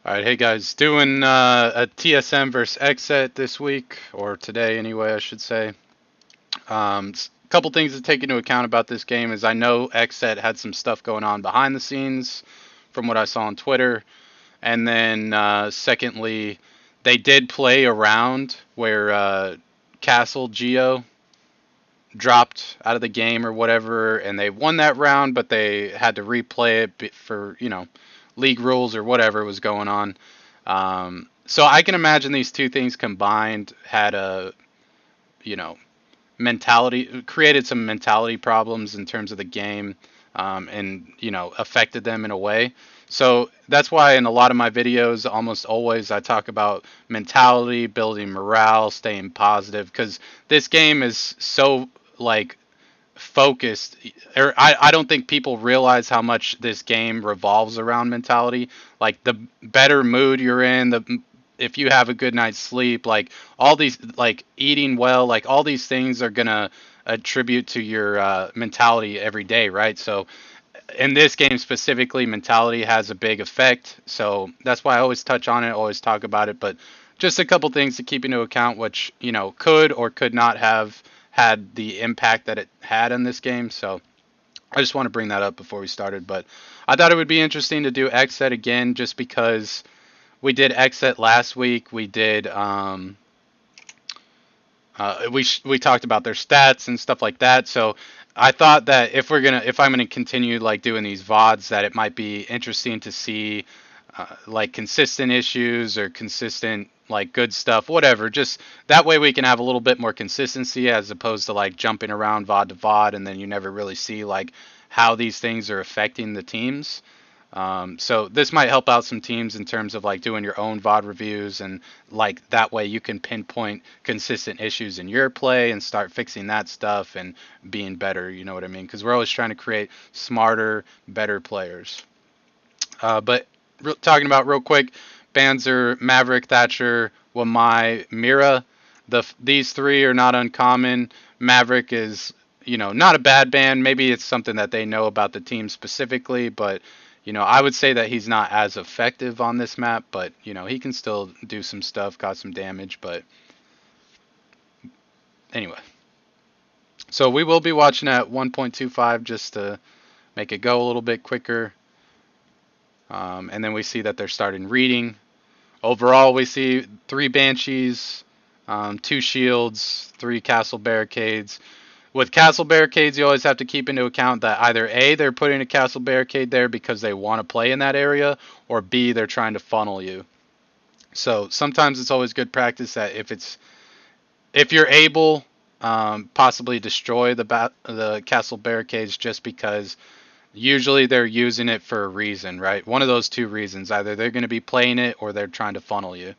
All right, hey guys, doing a TSM versus XSET this week, or today anyway, I should say. A couple things to take into account about this game is I know XSET had some stuff going on behind the scenes from what I saw on Twitter. And then secondly, they did play around where Castle Geo dropped out of the game or whatever, and they won that round, but they had to replay it for, league rules or whatever was going on. So I can imagine these two things combined had a, you know, mentality, created some mentality problems in terms of the game, and, affected them in a way. So that's why in a lot of my videos, almost always, I talk about mentality, building morale, staying positive, because this game is so, like, focused, or I don't think people realize how much this game revolves around mentality. Like, the better mood you're in, the if you have a good night's sleep, like all these, like eating well, like all these things are gonna attribute to your mentality every day, right? So in this game specifically, mentality has a big effect. So that's why I always touch on it, always talk about it. But just a couple things to keep into account, which could or could not have had the impact that it had in this game. So I just want to bring that up before we started. But I thought it would be interesting to do XSET again, just because we did XSET last week. We did we talked about their stats and stuff like that. So I thought that if I'm gonna continue like doing these VODs, that it might be interesting to see like consistent issues or consistent like good stuff, whatever. Just that way we can have a little bit more consistency as opposed to like jumping around VOD to VOD and then you never really see like how these things are affecting the teams. So this might help out some teams in terms of like doing your own VOD reviews, and like that way you can pinpoint consistent issues in your play and start fixing that stuff and being better. You know what I mean? Because we're always trying to create smarter, better players. But talking about real quick, Banzer, Maverick, Thatcher, Wamai, Mira. These three are not uncommon. Maverick is, not a bad band. Maybe it's something that they know about the team specifically, but I would say that he's not as effective on this map. But he can still do some stuff, cause some damage. But anyway, so we will be watching at 1.25 just to make it go a little bit quicker. And then we see that they're starting reading. Overall, we see 3 Banshees, 2 Shields, 3 Castle Barricades. With Castle Barricades, you always have to keep into account that either A, they're putting a Castle Barricade there because they want to play in that area, or B, they're trying to funnel you. So sometimes it's always good practice that if you're able, possibly destroy the Castle Barricades, just because usually they're using it for a reason, right? One of those two reasons. Either they're going to be playing it or they're trying to funnel you.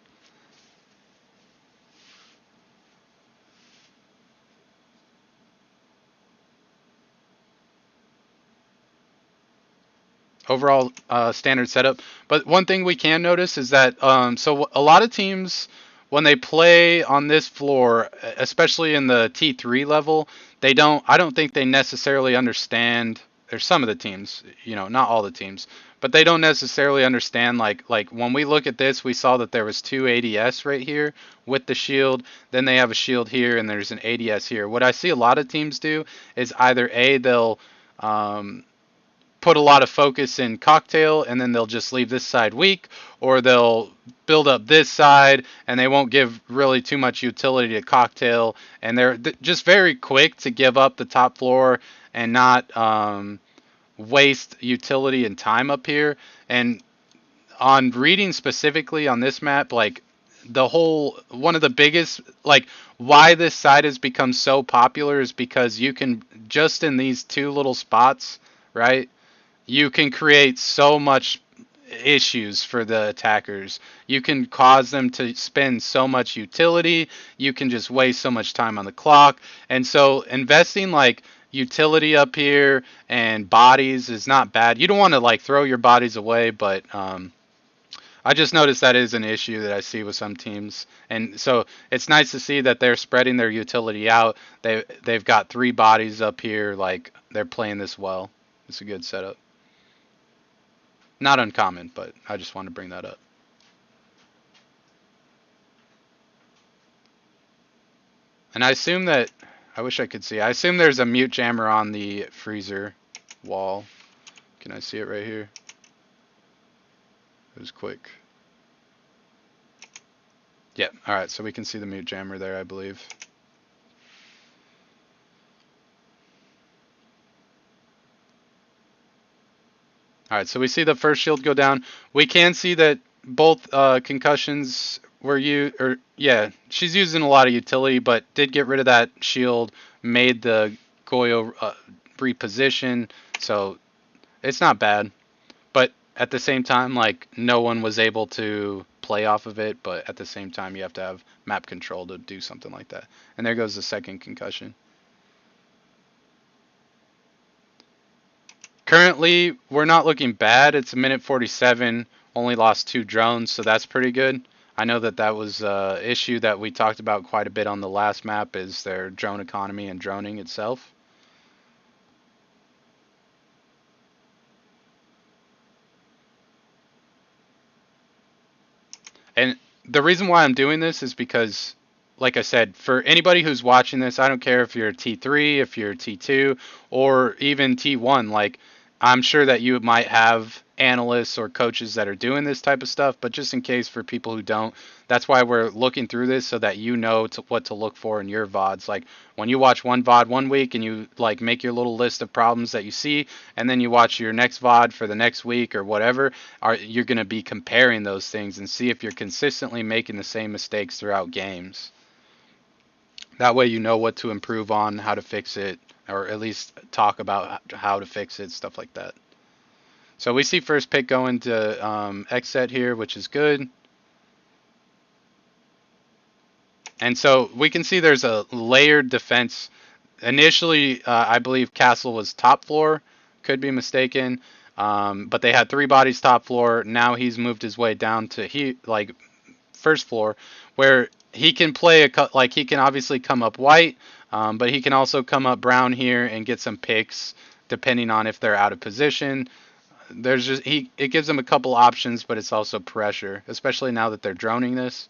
Overall standard setup. But one thing we can notice is that so a lot of teams, when they play on this floor, especially in the T3 level, I don't think they necessarily understand. There's some of the teams, not all the teams, but they don't necessarily understand like when we look at this, we saw that there was 2 ADS right here with the shield, then they have a shield here and there's an ADS here. What I see a lot of teams do is either they'll um, put a lot of focus in cocktail and then they'll just leave this side weak, or they'll build up this side and they won't give really too much utility to cocktail, and they're just very quick to give up the top floor and not waste utility and time up here. And on reading specifically on this map, like one of the biggest, like why this side has become so popular is because you can just in these two little spots, right, you can create so much issues for the attackers. You can cause them to spend so much utility. You can just waste so much time on the clock. And so investing like utility up here and bodies is not bad. You don't want to like throw your bodies away, but I just noticed that is an issue that I see with some teams. And so it's nice to see that they're spreading their utility out. They've got 3 bodies up here, like they're playing this well. It's a good setup. Not uncommon, but I just want to bring that up. And I assume that, I wish I could see. I assume there's a mute jammer on the freezer wall. Can I see it right here? It was quick. Yeah, alright, so we can see the mute jammer there, I believe. Alright, so we see the first shield go down. We can see that both concussions were used, or yeah, she's using a lot of utility, but did get rid of that shield, made the Goyo reposition, so it's not bad. But at the same time, like, no one was able to play off of it, but at the same time, you have to have map control to do something like that. And there goes the second concussion. Currently, we're not looking bad. It's a minute 47. Only lost 2 drones, so that's pretty good. I know that that was an issue that we talked about quite a bit on the last map, is their drone economy and droning itself. And the reason why I'm doing this is because, like I said, for anybody who's watching this, I don't care if you're T3, if you're T2, or even T1. Like, I'm sure that you might have analysts or coaches that are doing this type of stuff, but just in case for people who don't, that's why we're looking through this so that you know what to look for in your VODs. Like, when you watch one VOD one week and you like make your little list of problems that you see, and then you watch your next VOD for the next week or whatever, you're going to be comparing those things and see if you're consistently making the same mistakes throughout games. That way you know what to improve on, how to fix it, or at least talk about how to fix it, stuff like that. So we see first pick going to XSET here, which is good. And so we can see there's a layered defense. Initially, I believe Castle was top floor. Could be mistaken. But they had 3 bodies top floor. Now he's moved his way down to first floor, where he can play he can obviously come up white, but he can also come up brown here and get some picks depending on if they're out of position. There's just it gives them a couple options, but it's also pressure, especially now that they're droning this.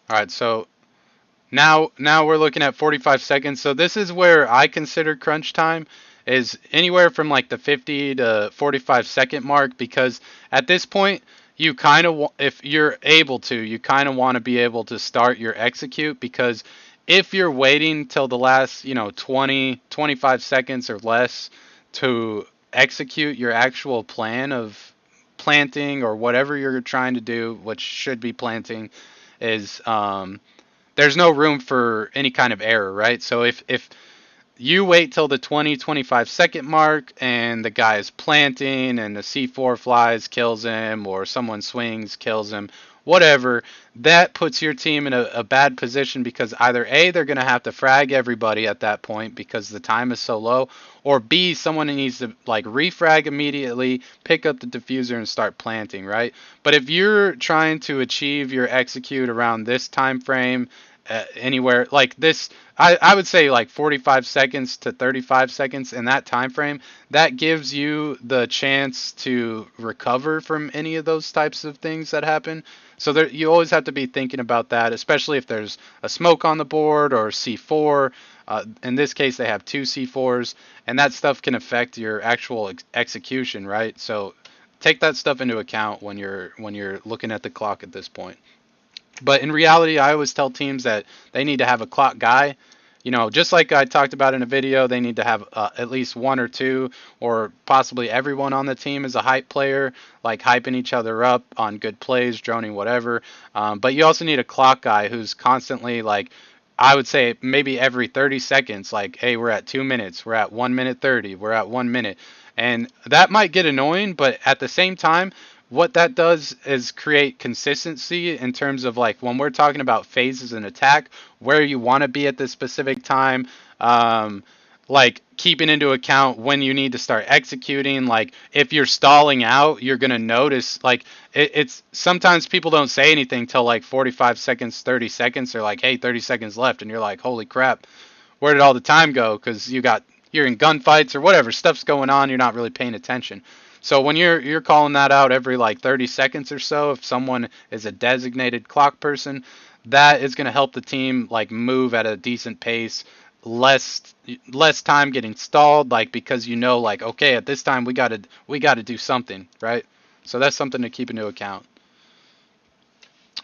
All right, so now we're looking at 45 seconds. So this is where I consider crunch time, is anywhere from like the 50 to 45-second mark, because at this point you kind of, if you're able to, you kind of want to be able to start your execute, because if you're waiting till the last, 20, 25 seconds or less to execute your actual plan of planting or whatever you're trying to do, which should be planting, is there's no room for any kind of error, right? So if you wait till the 20-25 second mark and the guy is planting and the C4 flies, kills him, or someone swings, kills him, whatever, that puts your team in a bad position, because either A, they're going to have to frag everybody at that point because the time is so low, or B, someone needs to like refrag immediately, pick up the diffuser and start planting, right? But if you're trying to achieve your execute around this time frame, anywhere like this, I would say like 45 seconds to 35 seconds in that time frame, that gives you the chance to recover from any of those types of things that happen. So there, you always have to be thinking about that, especially if there's a smoke on the board or C4. In this case, they have 2 C4s, and that stuff can affect your actual execution, right? So take that stuff into account when you're looking at the clock at this point. But in reality, I always tell teams that they need to have a clock guy. Just like I talked about in a video, they need to have at least 1 or 2, or possibly everyone on the team is a hype player, like hyping each other up on good plays, droning, whatever. But you also need a clock guy who's constantly, like, I would say maybe every 30 seconds, like, hey, we're at 2 minutes, we're at 1 minute 30, we're at 1 minute. And that might get annoying, but at the same time, what that does is create consistency in terms of, like, when we're talking about phases in attack, where you want to be at this specific time, like keeping into account when you need to start executing. Like, if you're stalling out, you're going to notice, like, it's sometimes people don't say anything till like 45 seconds, 30 seconds. They're like, hey, 30 seconds left. And you're like, holy crap, where did all the time go? Because you're in gunfights or whatever stuff's going on, you're not really paying attention. So when you're calling that out every like 30 seconds or so, if someone is a designated clock person, that is going to help the team like move at a decent pace, less less time getting stalled, like because like okay, at this time we got to do something, right? So that's something to keep into account.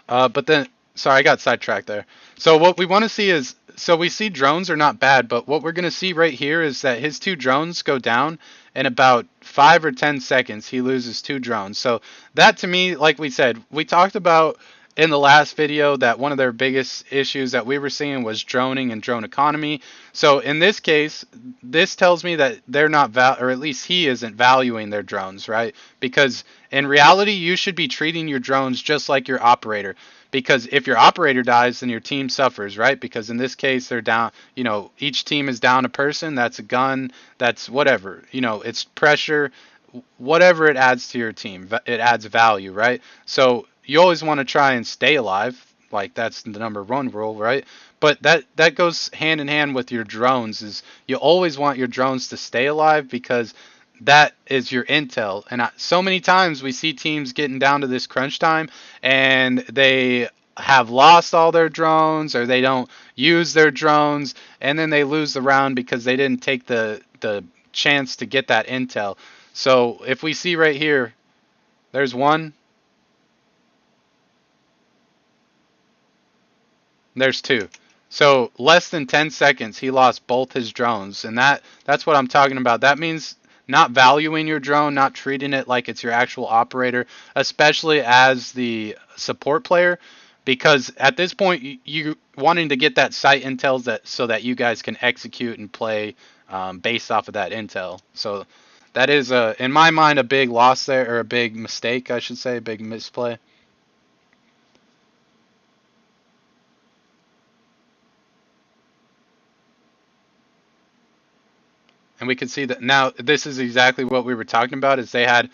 But then, sorry, I got sidetracked there. So what we want to see is, so we see drones are not bad, but what we're going to see right here is that his two drones go down in about 5 or 10 seconds. He loses two drones. So that to me, like we said, we talked about in the last video that one of their biggest issues that we were seeing was droning and drone economy. So in this case, this tells me that they're not or at least he isn't valuing their drones, right? Because in reality, you should be treating your drones just like your operator. Because if your operator dies, then your team suffers, right? Because in this case, they're down, each team is down a person. That's a gun. That's whatever. It's pressure. Whatever it adds to your team, it adds value, right? So you always want to try and stay alive. Like that's the number one rule, right? But that goes hand in hand with your drones. Is you always want your drones to stay alive because that is your intel. And so many times we see teams getting down to this crunch time and they have lost all their drones or they don't use their drones and then they lose the round because they didn't take the chance to get that intel. So if we see right here, there's one, there's two. So less than 10 seconds, he lost both his drones, and that's what I'm talking about. That means not valuing your drone, not treating it like it's your actual operator, especially as the support player, because at this point you wanting to get that site intel that so that you guys can execute and play based off of that intel. So that is in my mind a big loss there, or a big mistake, I should say, a big misplay. And we can see that now this is exactly what we were talking about is they had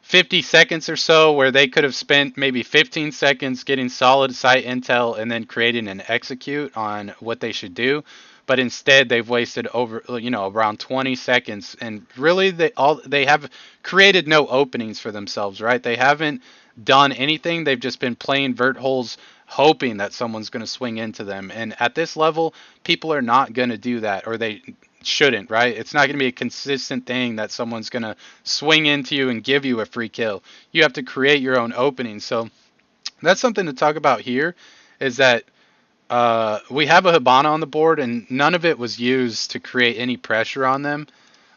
50 seconds or so where they could have spent maybe 15 seconds getting solid site intel and then creating an execute on what they should do, but instead they've wasted over around 20 seconds, and really they have created no openings for themselves, right? They haven't done anything. They've just been playing vert holes hoping that someone's going to swing into them, and at this level people are not going to do that, or they shouldn't, right? It's not going to be a consistent thing that someone's going to swing into you and give you a free kill. You have to create your own opening. So that's something to talk about here is that we have a Hibana on the board and none of it was used to create any pressure on them.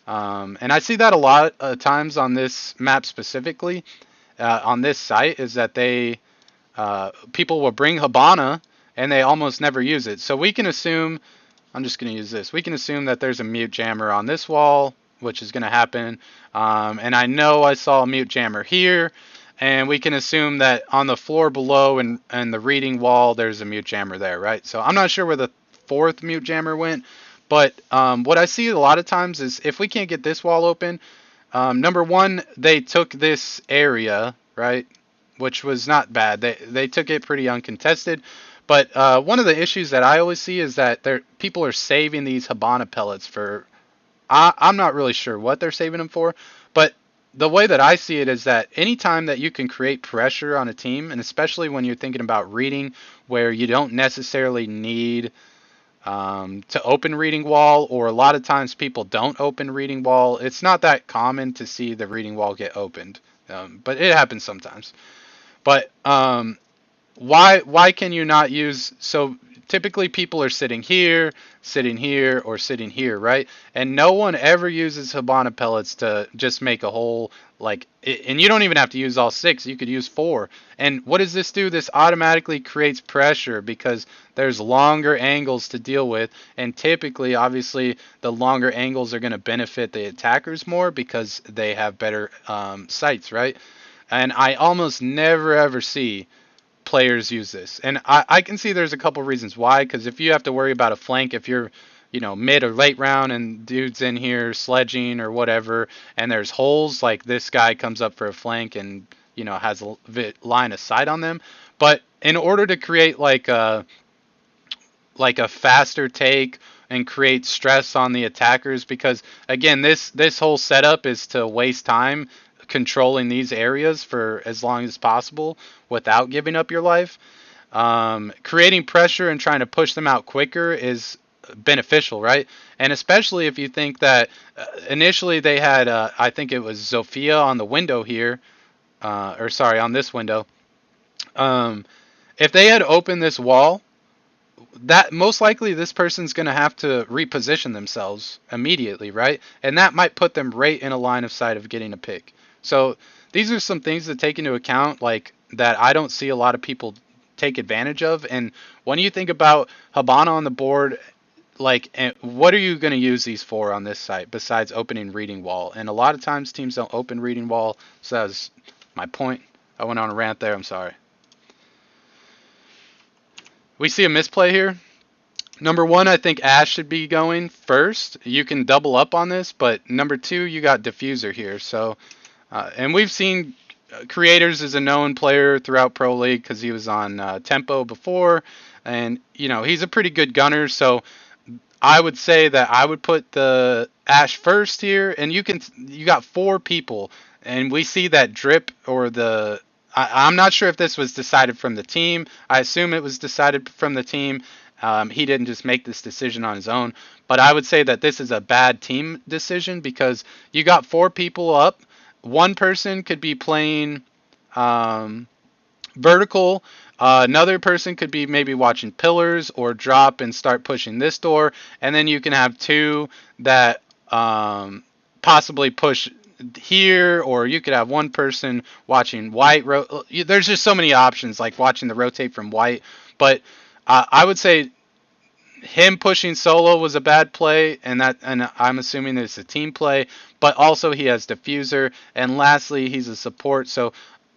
And I see that a lot of times on this map specifically, on this site, is that people will bring Hibana and they almost never use it. So we can assume, I'm just going to use this. We can assume that there's a mute jammer on this wall, which is going to happen. And I know I saw a mute jammer here. And we can assume that on the floor below and the reading wall, there's a mute jammer there, right? So I'm not sure where the fourth mute jammer went. But what I see a lot of times is if we can't get this wall open, number one, they took this area, right? Which was not bad. They took it pretty uncontested. But one of the issues that I always see is that people are saving these Hibana pellets for. I'm not really sure what they're saving them for, but the way that I see it is that anytime that you can create pressure on a team, and especially when you're thinking about reading, where you don't necessarily need to open reading wall, or a lot of times people don't open reading wall. It's not that common to see the reading wall get opened, but it happens sometimes. But why can you not use, so typically people are sitting here, or sitting here, right? And no one ever uses Hibana pellets to just make a hole, like, and you don't even have to use all six, you could use four. And what does this do? This automatically creates pressure because there's longer angles to deal with, and typically, obviously, the longer angles are going to benefit the attackers more because they have better sights, right? And I almost never ever see players use this. And I can see there's a couple reasons why, because if you have to worry about a flank, if you're, mid or late round and dude's in here sledging or whatever, and there's holes, like this guy comes up for a flank and, has a line of sight on them. But in order to create like a faster take and create stress on the attackers, because again, this whole setup is to waste time controlling these areas for as long as possible without giving up your life. Creating pressure and trying to push them out quicker is beneficial, right? And especially if you think that initially they had, I think it was Zofia on the window here, or sorry, on this window. Um, if they had opened this wall, that most likely this person's going to have to reposition themselves immediately, right? And that might put them right in a line of sight of getting a pick. So these are some things to take into account, like that I don't see a lot of people take advantage of. And when you think about Habana on the board, like, what are you going to use these for on this site besides opening reading wall? And a lot of times teams don't open reading wall. So that was my point. I went on a rant there. I'm sorry. We see a misplay here. Number one, I think Ash should be going first. You can double up on this, but number two, you got Diffuser here. So, and we've seen Creators is a known player throughout Pro League because he was on Tempo before, and you know he's a pretty good gunner. So I would say that I would put the Ash first here, and you got four people, and we see that drip or the. I'm not sure if this was decided from the team. I assume it was decided from the team. He didn't just make this decision on his own, but I would say that this is a bad team decision because you got four people up. One person could be playing um, vertical. Another person could be maybe watching pillars or drop and start pushing this door, and then you can have two that possibly push here, or you could have one person watching white. There's just so many options, like watching the rotate from white. But I would say him pushing solo was a bad play, and I'm assuming it's a team play. But also he has diffuser, and lastly he's a support. So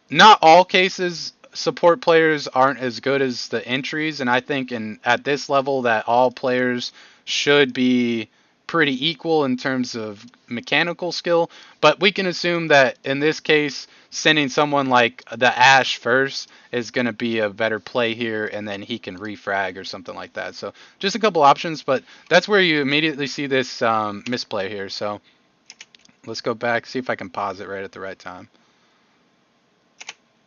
not all cases support players aren't as good as the entries, and I think at this level that all players should be pretty equal in terms of mechanical skill. But we can assume that in this case, sending someone like the Ash first is going to be a better play here, and then he can refrag or something like that. So just a couple options, but that's where you immediately see this misplay here. So let's go back, see if I can pause it right at the right time.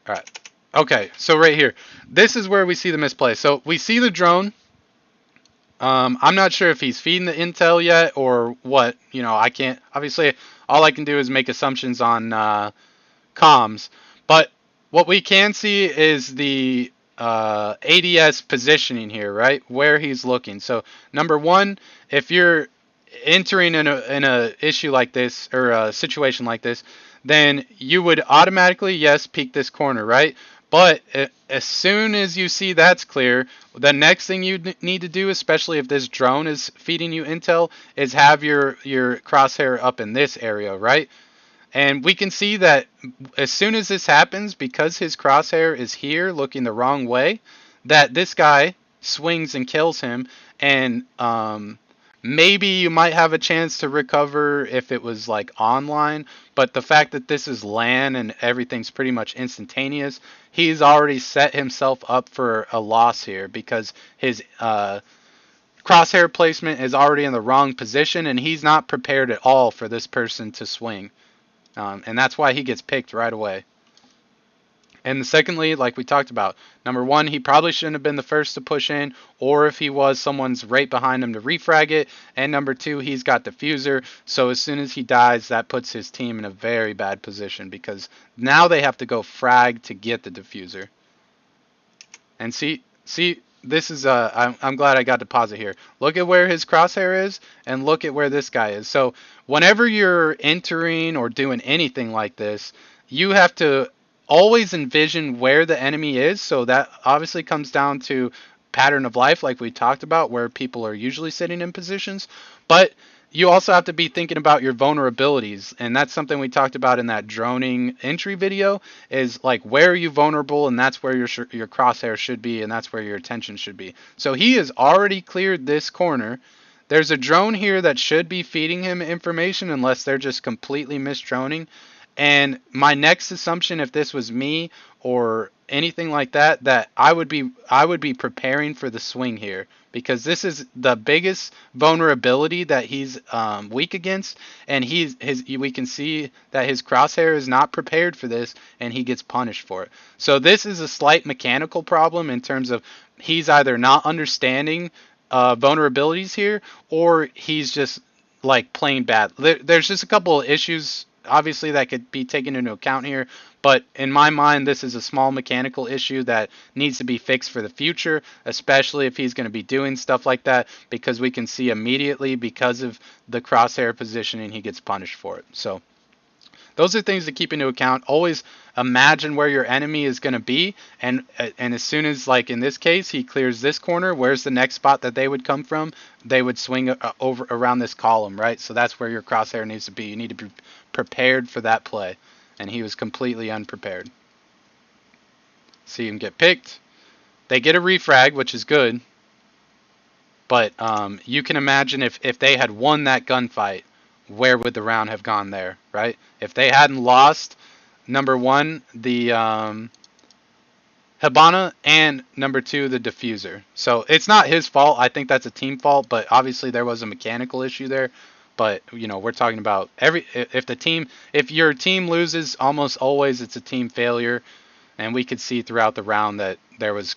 All right. Okay, so right here, this is where we see the misplay. So we see the drone. I'm not sure if he's feeding the intel yet or what. You know, I can't. Obviously, all I can do is make assumptions on comms. But what we can see is the ADS positioning here, right? Where he's looking. So number one, if you're entering in a issue like this or a situation like this, then you would automatically, yes, peek this corner, right? But as soon as you see that's clear, the next thing you need to do, especially if this drone is feeding you intel, is have your crosshair up in this area, right? And we can see that as soon as this happens, because his crosshair is here looking the wrong way, that this guy swings and kills him. And maybe you might have a chance to recover if it was like online, but the fact that this is LAN and everything's pretty much instantaneous, he's already set himself up for a loss here because his crosshair placement is already in the wrong position and he's not prepared at all for this person to swing. And that's why he gets picked right away. And secondly, like we talked about, number one, he probably shouldn't have been the first to push in, or if he was, someone's right behind him to refrag it. And number two, he's got diffuser, so as soon as he dies, that puts his team in a very bad position because now they have to go frag to get the diffuser. And see, this is I'm glad I got to pause it here. Look at where his crosshair is, and look at where this guy is. So whenever you're entering or doing anything like this, you have to always envision where the enemy is. So that obviously comes down to pattern of life, like we talked about, where people are usually sitting in positions. But you also have to be thinking about your vulnerabilities, and that's something we talked about in that droning entry video, is like where are you vulnerable, and that's where your crosshair should be, and that's where your attention should be. So he has already cleared this corner. There's a drone here that should be feeding him information unless they're just completely misdroning. And my next assumption, if this was me or anything like that, that I would be preparing for the swing here, because this is the biggest vulnerability that he's weak against, and we can see that his crosshair is not prepared for this, and he gets punished for it. So this is a slight mechanical problem in terms of he's either not understanding vulnerabilities here, or he's just like playing bad. There's just a couple of issues obviously that could be taken into account here, but in my mind this is a small mechanical issue that needs to be fixed for the future, especially if he's going to be doing stuff like that, because we can see immediately, because of the crosshair positioning, he gets punished for it. So those are things to keep into account. Always imagine where your enemy is going to be, and as soon as, like in this case, he clears this corner, where's the next spot that they would come from? They would swing over around this column, right? So that's where your crosshair needs to be. You need to be prepared for that play, and he was completely unprepared. See him get picked. They get a refrag, which is good, but you can imagine if they had won that gunfight, where would the round have gone there, right? If they hadn't lost, number one, the Hibana, and number two, the diffuser. So it's not his fault. I think that's a team fault, but obviously there was a mechanical issue there. But we're talking about if your team loses, almost always it's a team failure, and we could see throughout the round that there was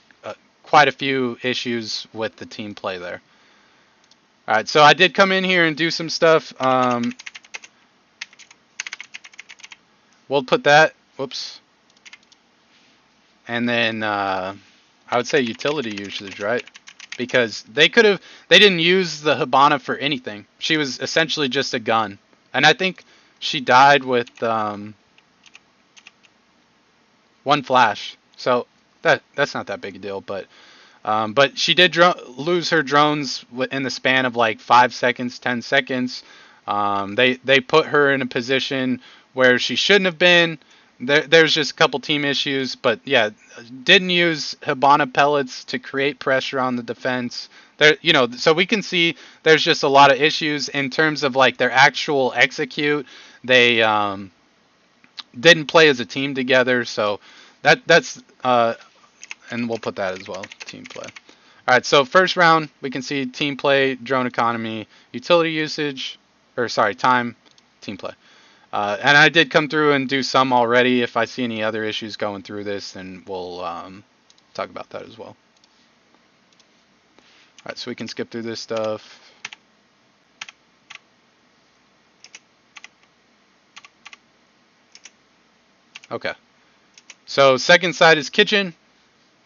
quite a few issues with the team play there. All right, so I did come in here and do some stuff. We'll put that. Whoops. And then I would say utility usage, right? Because they didn't use the Hibana for anything. She was essentially just a gun, and I think she died with one flash. So that's not that big a deal, but she did lose her drones in the span of like 5 seconds, 10 seconds. They put her in a position where she shouldn't have been. There's just a couple team issues, but yeah, didn't use Hibana pellets to create pressure on the defense. So we can see there's just a lot of issues in terms of like their actual execute. They didn't play as a team together, so that's and we'll put that as well, team play. All right, so first round we can see team play, drone economy, utility usage, or sorry, time, team play. And I did come through and do some already. If I see any other issues going through this, then we'll talk about that as well. All right, so we can skip through this stuff. Okay. So second side is kitchen.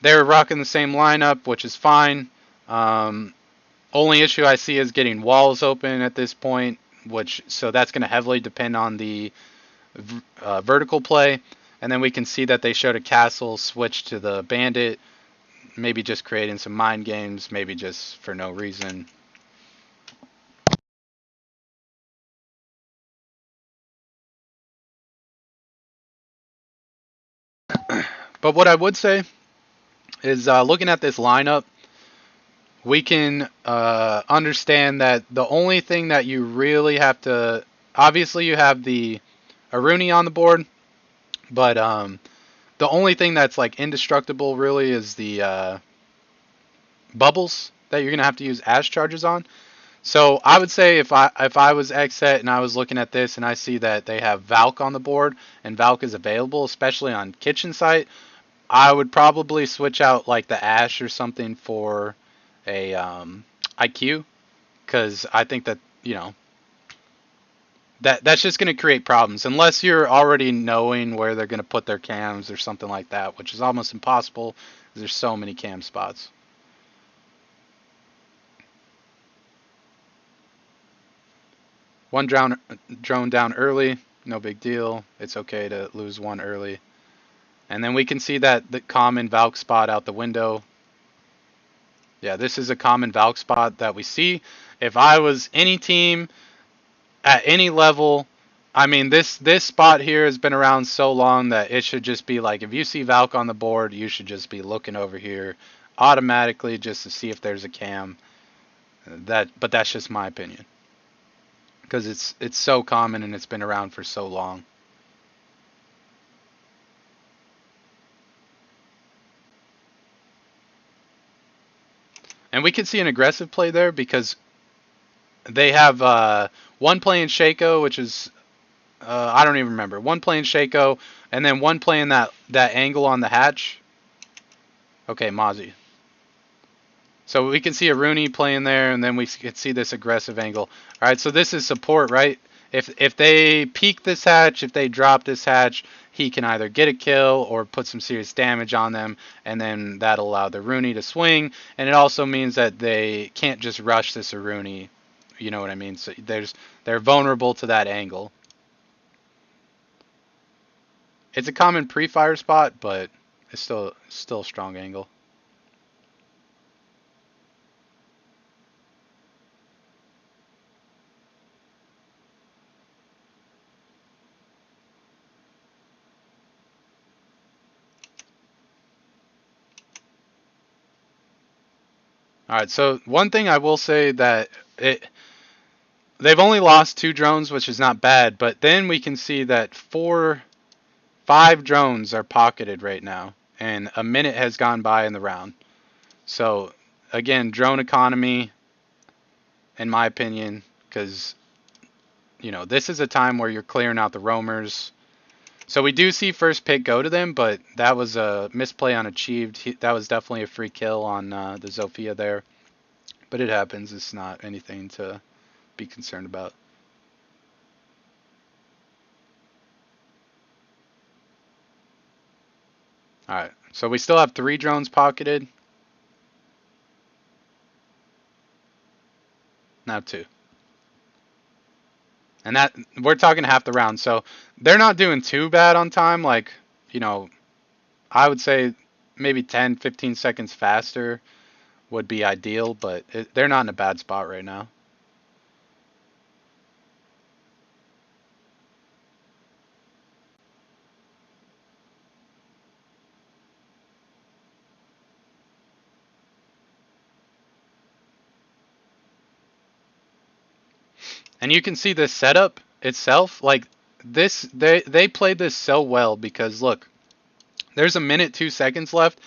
They're rocking the same lineup, which is fine. Only issue I see is getting walls open at this point, so that's going to heavily depend on the vertical play. And then we can see that they showed a castle switch to the bandit, maybe just creating some mind games, maybe just for no reason. But what I would say is looking at this lineup, we can understand that the only thing that you really have to, obviously you have the Aruni on the board, but the only thing that's like indestructible really is the bubbles that you're gonna have to use Ash charges on. So I would say if I was XSET and I was looking at this and I see that they have Valk on the board and Valk is available, especially on kitchen site, I would probably switch out like the Ash or something for a IQ, because I think that that's just going to create problems unless you're already knowing where they're going to put their cams or something like that, which is almost impossible because there's so many cam spots. One drone down early, no big deal. It's okay to lose one early. And then we can see that the common Valk spot out the window. Yeah, this is a common Valk spot that we see. If I was any team at any level, I mean, this spot here has been around so long that it should just be like, if you see Valk on the board, you should just be looking over here automatically just to see if there's a cam. But that's just my opinion, because it's so common and it's been around for so long. And we could see an aggressive play there because they have one playing Shaco, which is I don't even remember. One playing Shaco, and then one playing that angle on the hatch. Okay, Mozzie. So we can see a Rooney playing there, and then we can see this aggressive angle. All right, so this is support, right? If they peek this hatch, if they drop this hatch, he can either get a kill or put some serious damage on them, and then that'll allow the Rooney to swing. And it also means that they can't just rush this Rooney. You know what I mean? So they're vulnerable to that angle. It's a common pre-fire spot, but it's still a strong angle. All right, so one thing I will say that they've only lost 2 drones, which is not bad, but then we can see that 5 drones are pocketed right now, and a minute has gone by in the round. So again, drone economy, in my opinion, because this is a time where you're clearing out the roamers. So we do see first pick go to them, but that was a misplay unachieved. That was definitely a free kill on the Zofia there. But it happens. It's not anything to be concerned about. Alright, so we still have 3 drones pocketed. Now 2. And that we're talking half the round. So they're not doing too bad on time. Like, I would say maybe 10, 15 seconds faster would be ideal, but they're not in a bad spot right now. And you can see the setup itself, like this, they played this so well because look, there's a minute 2 seconds left,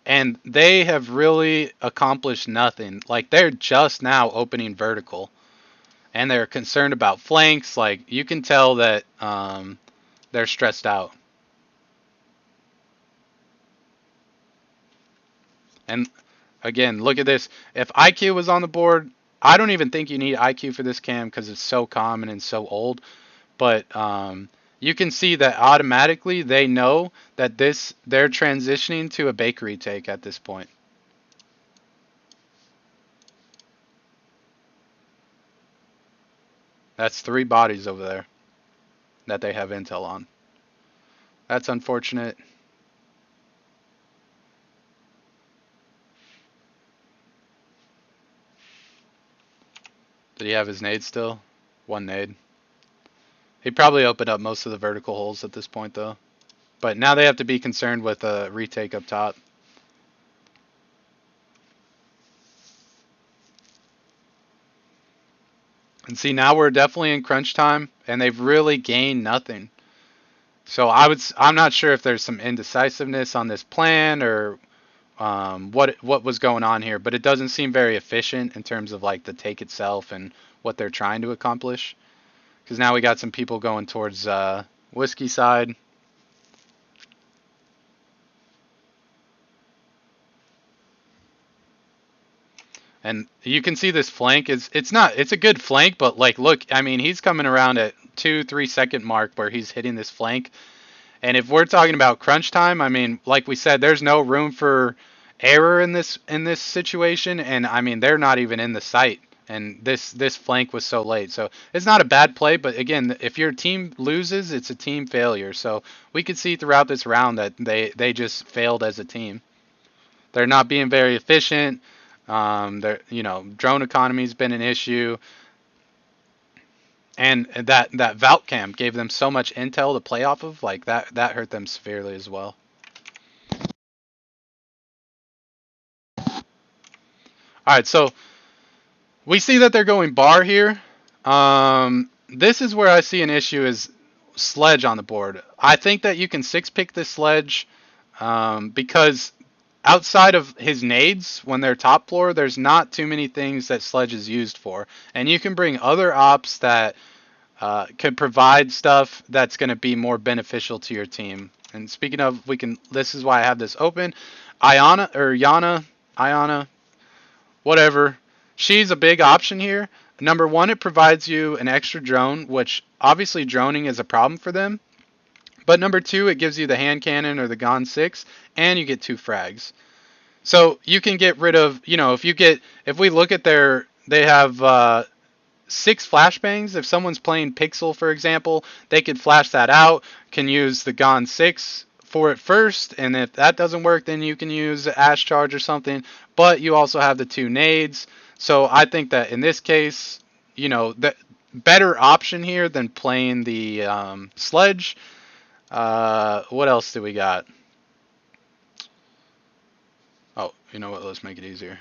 and they have really accomplished nothing. Like they're just now opening vertical, and they're concerned about flanks. Like you can tell that they're stressed out. And again, look at this. If IQ was on the board, I don't even think you need IQ for this cam because it's so common and so old. But you can see that automatically they know that they're transitioning to a bakery take at this point. That's 3 bodies over there that they have intel on. That's unfortunate. Did he have his nade still? 1 nade. He probably opened up most of the vertical holes at this point though. But now they have to be concerned with a retake up top. And see, now we're definitely in crunch time, and they've really gained nothing. So I'm not sure if there's some indecisiveness on this plan or what was going on here, but it doesn't seem very efficient in terms of like the take itself and what they're trying to accomplish. Because now we got some people going towards whiskey side. And you can see this flank it's a good flank, but like look, I mean he's coming around at 2-3 second mark where he's hitting this flank. And if we're talking about crunch time, I mean, like we said, there's no room for error in this situation, and I mean they're not even in the site. And this flank was so late, so it's not a bad play. But again, if your team loses, it's a team failure. So we could see throughout this round that they just failed as a team. They're not being very efficient. Drone economy's been an issue. And that Valk cam gave them so much intel to play off of, like that hurt them severely as well. All right, so we see that they're going bar here. This is where I see an issue is sledge on the board. I think that you can 6-pick this sledge because outside of his nades, when they're top floor, there's not too many things that Sledge is used for. And you can bring other ops that could provide stuff that's going to be more beneficial to your team. And speaking of, this is why I have this open. Iana, whatever. She's a big option here. Number one, it provides you an extra drone, which obviously droning is a problem for them. But number two, it gives you the hand cannon or the Gon 6, and you get 2 frags. So you can get rid of, if we look at they have 6 flashbangs. If someone's playing Pixel, for example, they could flash that out, can use the Gon 6 for it first, and if that doesn't work, then you can use Ash Charge or something. But you also have the 2 nades. So I think that in this case, the better option here than playing the Sledge. What else do we got? Oh, you know what? Let's make it easier.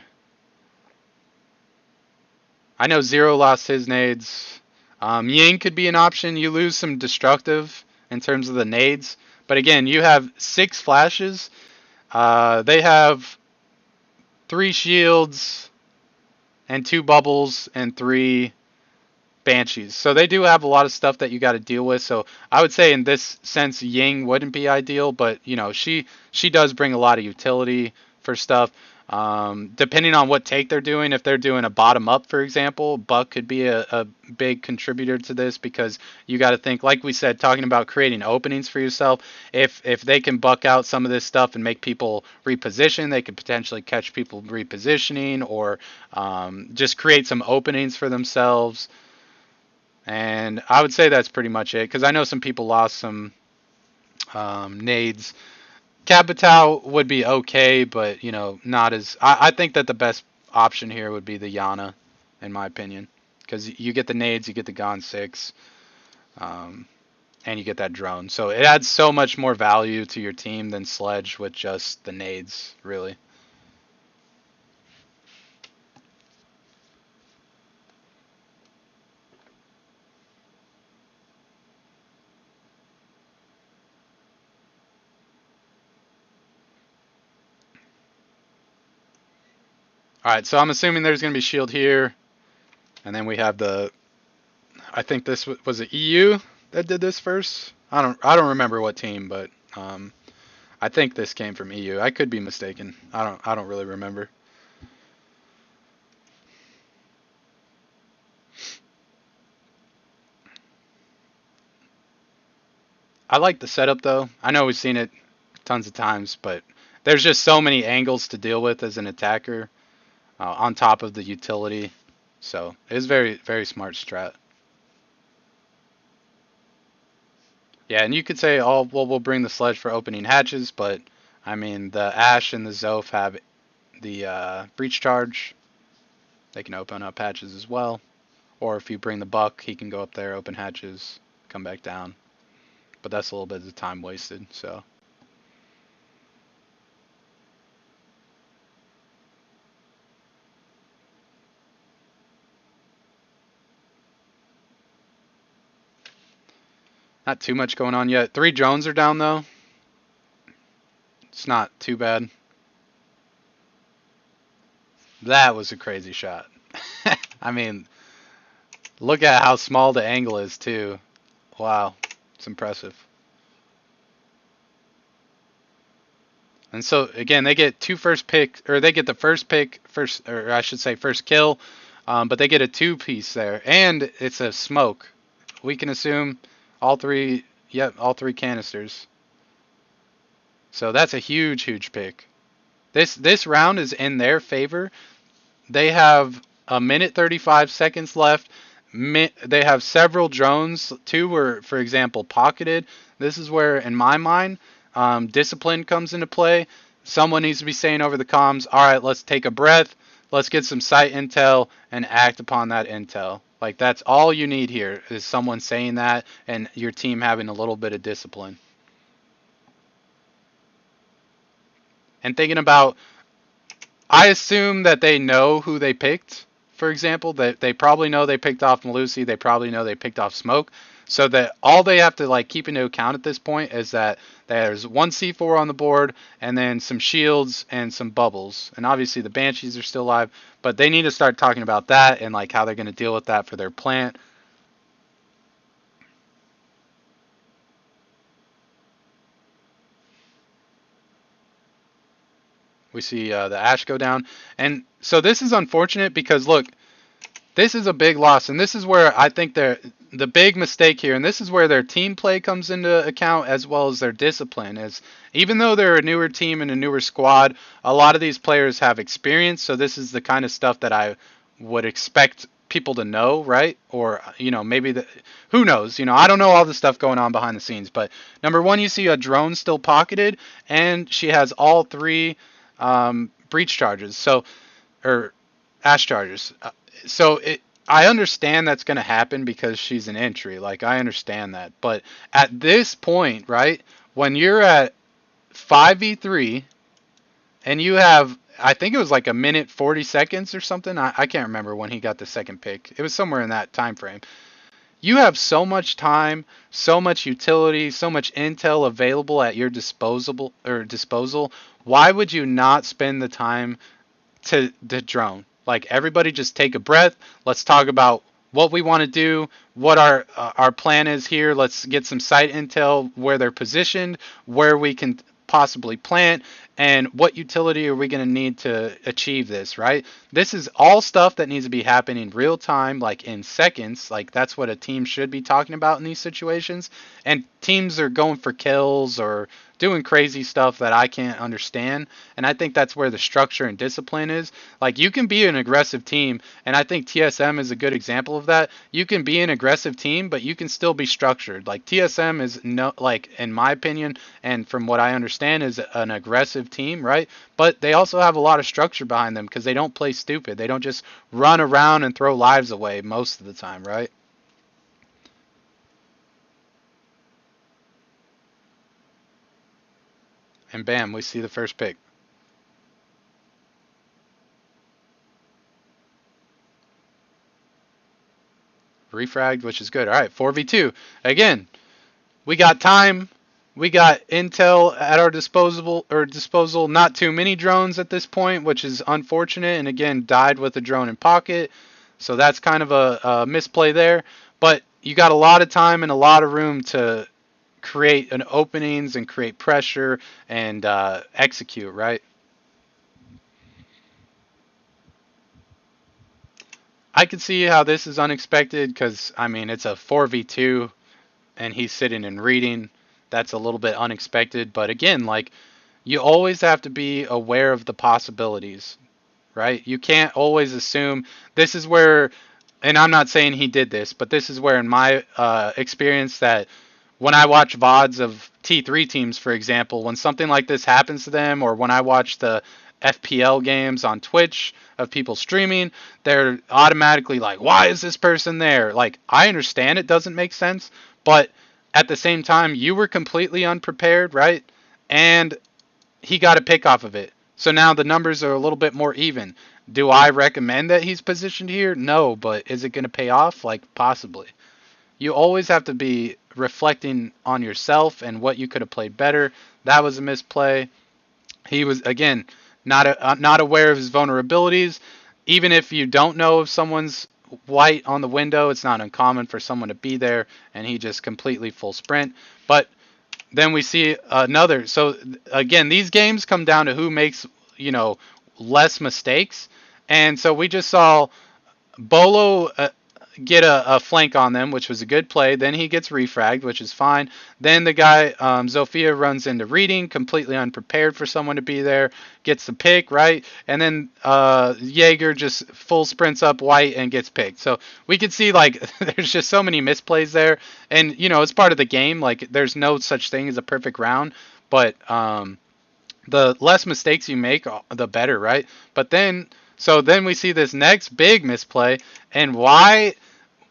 I know Zero lost his nades. Ying could be an option. You lose some destructive in terms of the nades. But again, you have 6 flashes. They have 3 shields and 2 bubbles and 3 banshees. So they do have a lot of stuff that you got to deal with. So I would say in this sense, Ying wouldn't be ideal. But, she does bring a lot of utility for stuff. Depending on what take they're doing, if they're doing a bottom up, for example, Buck could be a big contributor to this, because you got to think, like we said, talking about creating openings for yourself. If they can buck out some of this stuff and make people reposition, they could potentially catch people repositioning, or just create some openings for themselves. And I would say that's pretty much it, because I know some people lost some nades. Capitao would be okay, but, not as... I think that the best option here would be the Yana, in my opinion. Because you get the nades, you get the Gon 6, and you get that drone. So it adds so much more value to your team than Sledge with just the nades, really. Alright, so I'm assuming there's going to be shield here. And then we have I think this was it EU that did this first? I don't remember what team, but I think this came from EU. I could be mistaken. I don't really remember. I like the setup though. I know we've seen it tons of times, but there's just so many angles to deal with as an attacker, on top of the utility. So it's very, very smart strat. Yeah, and you could say, oh, well, we'll bring the Sledge for opening hatches, but I mean, the Ash and the Zoph have the breach charge. They can open up hatches as well. Or if you bring the Buck, he can go up there, open hatches, come back down. But that's a little bit of time wasted, so. Not too much going on yet. 3 drones are down, though. It's not too bad. That was a crazy shot. I mean, look at how small the angle is, too. Wow, it's impressive. And so, again, they get 2 first pick, or they get the first pick, or I should say first kill, but they get a 2-piece there. And it's a smoke. We can assume all 3 canisters. So that's a huge, huge pick. This round is in their favor. They have 1:35 left. They have several drones. 2 were, for example, pocketed. This is where, in my mind, discipline comes into play. Someone needs to be saying over the comms, all right, let's take a breath. Let's get some sight intel and act upon that intel. Like, that's all you need here, is someone saying that and your team having a little bit of discipline. And thinking about, I assume that they know who they picked, for example. They probably know they picked off Malusi. They probably know they picked off Smoke. So that all they have to like keep into account at this point is that there's one C4 on the board and then some shields and some bubbles. And obviously the Banshees are still alive, but they need to start talking about that and like how they're going to deal with that for their plant. We see the Ash go down. And so this is unfortunate because look, this is a big loss, and this is where I think the big mistake here, and this is where their team play comes into account as well as their discipline. Is even though they're a newer team and a newer squad, a lot of these players have experience, so this is the kind of stuff that I would expect people to know, right? Or maybe who knows? I don't know all the stuff going on behind the scenes, but number one, you see a drone still pocketed, and she has all three breach charges, or ash charges. So I understand that's going to happen because she's an entry. Like, I understand that. But at this point, right, when you're at 5v3 and you have, I think it was like a minute 40 seconds or something. I can't remember when he got the second pick. It was somewhere in that time frame. You have so much time, so much utility, so much intel available at your disposal. Why would you not spend the time to the drone? Like, everybody just take a breath. Let's talk about what we want to do, what our plan is here. Let's get some site intel, where they're positioned, where we can possibly plant, and what utility are we going to need to achieve this, right? This is all stuff that needs to be happening real time, like in seconds. Like, that's what a team should be talking about in these situations. And teams are going for kills or doing crazy stuff that I can't understand. And I think that's where the structure and discipline is. Like, you can be an aggressive team, and I think TSM is a good example of that. You can be an aggressive team, but you can still be structured. Like, TSM is, no, like, in my opinion, and from what I understand, is an aggressive team, right? But they also have a lot of structure behind them because they don't play stupid. They don't just run around and throw lives away most of the time, right? And bam, we see the first pick. Refragged, which is good. All right, 4v2. Again, we got time. We got intel at our disposal. Not too many drones at this point, which is unfortunate. And again, died with a drone in pocket. So that's kind of a misplay there. But you got a lot of time and a lot of room to create an openings and create pressure and execute, right? I can see how this is unexpected because, I mean, it's a 4v2 and he's sitting and reading. That's a little bit unexpected. But again, like, you always have to be aware of the possibilities, right? You can't always assume. This is where, and I'm not saying he did this, but this is where, in my experience, that when I watch VODs of T3 teams, for example, when something like this happens to them, or when I watch the FPL games on Twitch of people streaming, they're automatically like, why is this person there? Like, I understand it doesn't make sense, but at the same time, you were completely unprepared, right? And he got a pick off of it. So now the numbers are a little bit more even. Do I recommend that he's positioned here? No, but is it going to pay off? Like, possibly. You always have to be reflecting on yourself and what you could have played better. That was a misplay. He was, again, not aware of his vulnerabilities. Even if you don't know if someone's white on the window, it's not uncommon for someone to be there, and he just completely full sprint. But then we see another. So again, these games come down to who makes, less mistakes. And so we just saw Bolo get a flank on them, which was a good play. Then he gets refragged, which is fine. Then the guy, Zofia, runs into reading, completely unprepared for someone to be there, gets the pick, right? And then Jaeger just full sprints up white and gets picked. So we could see, like, there's just so many misplays there. And, it's part of the game. Like, there's no such thing as a perfect round. But the less mistakes you make, the better, right? But then, so then we see this next big misplay. And why?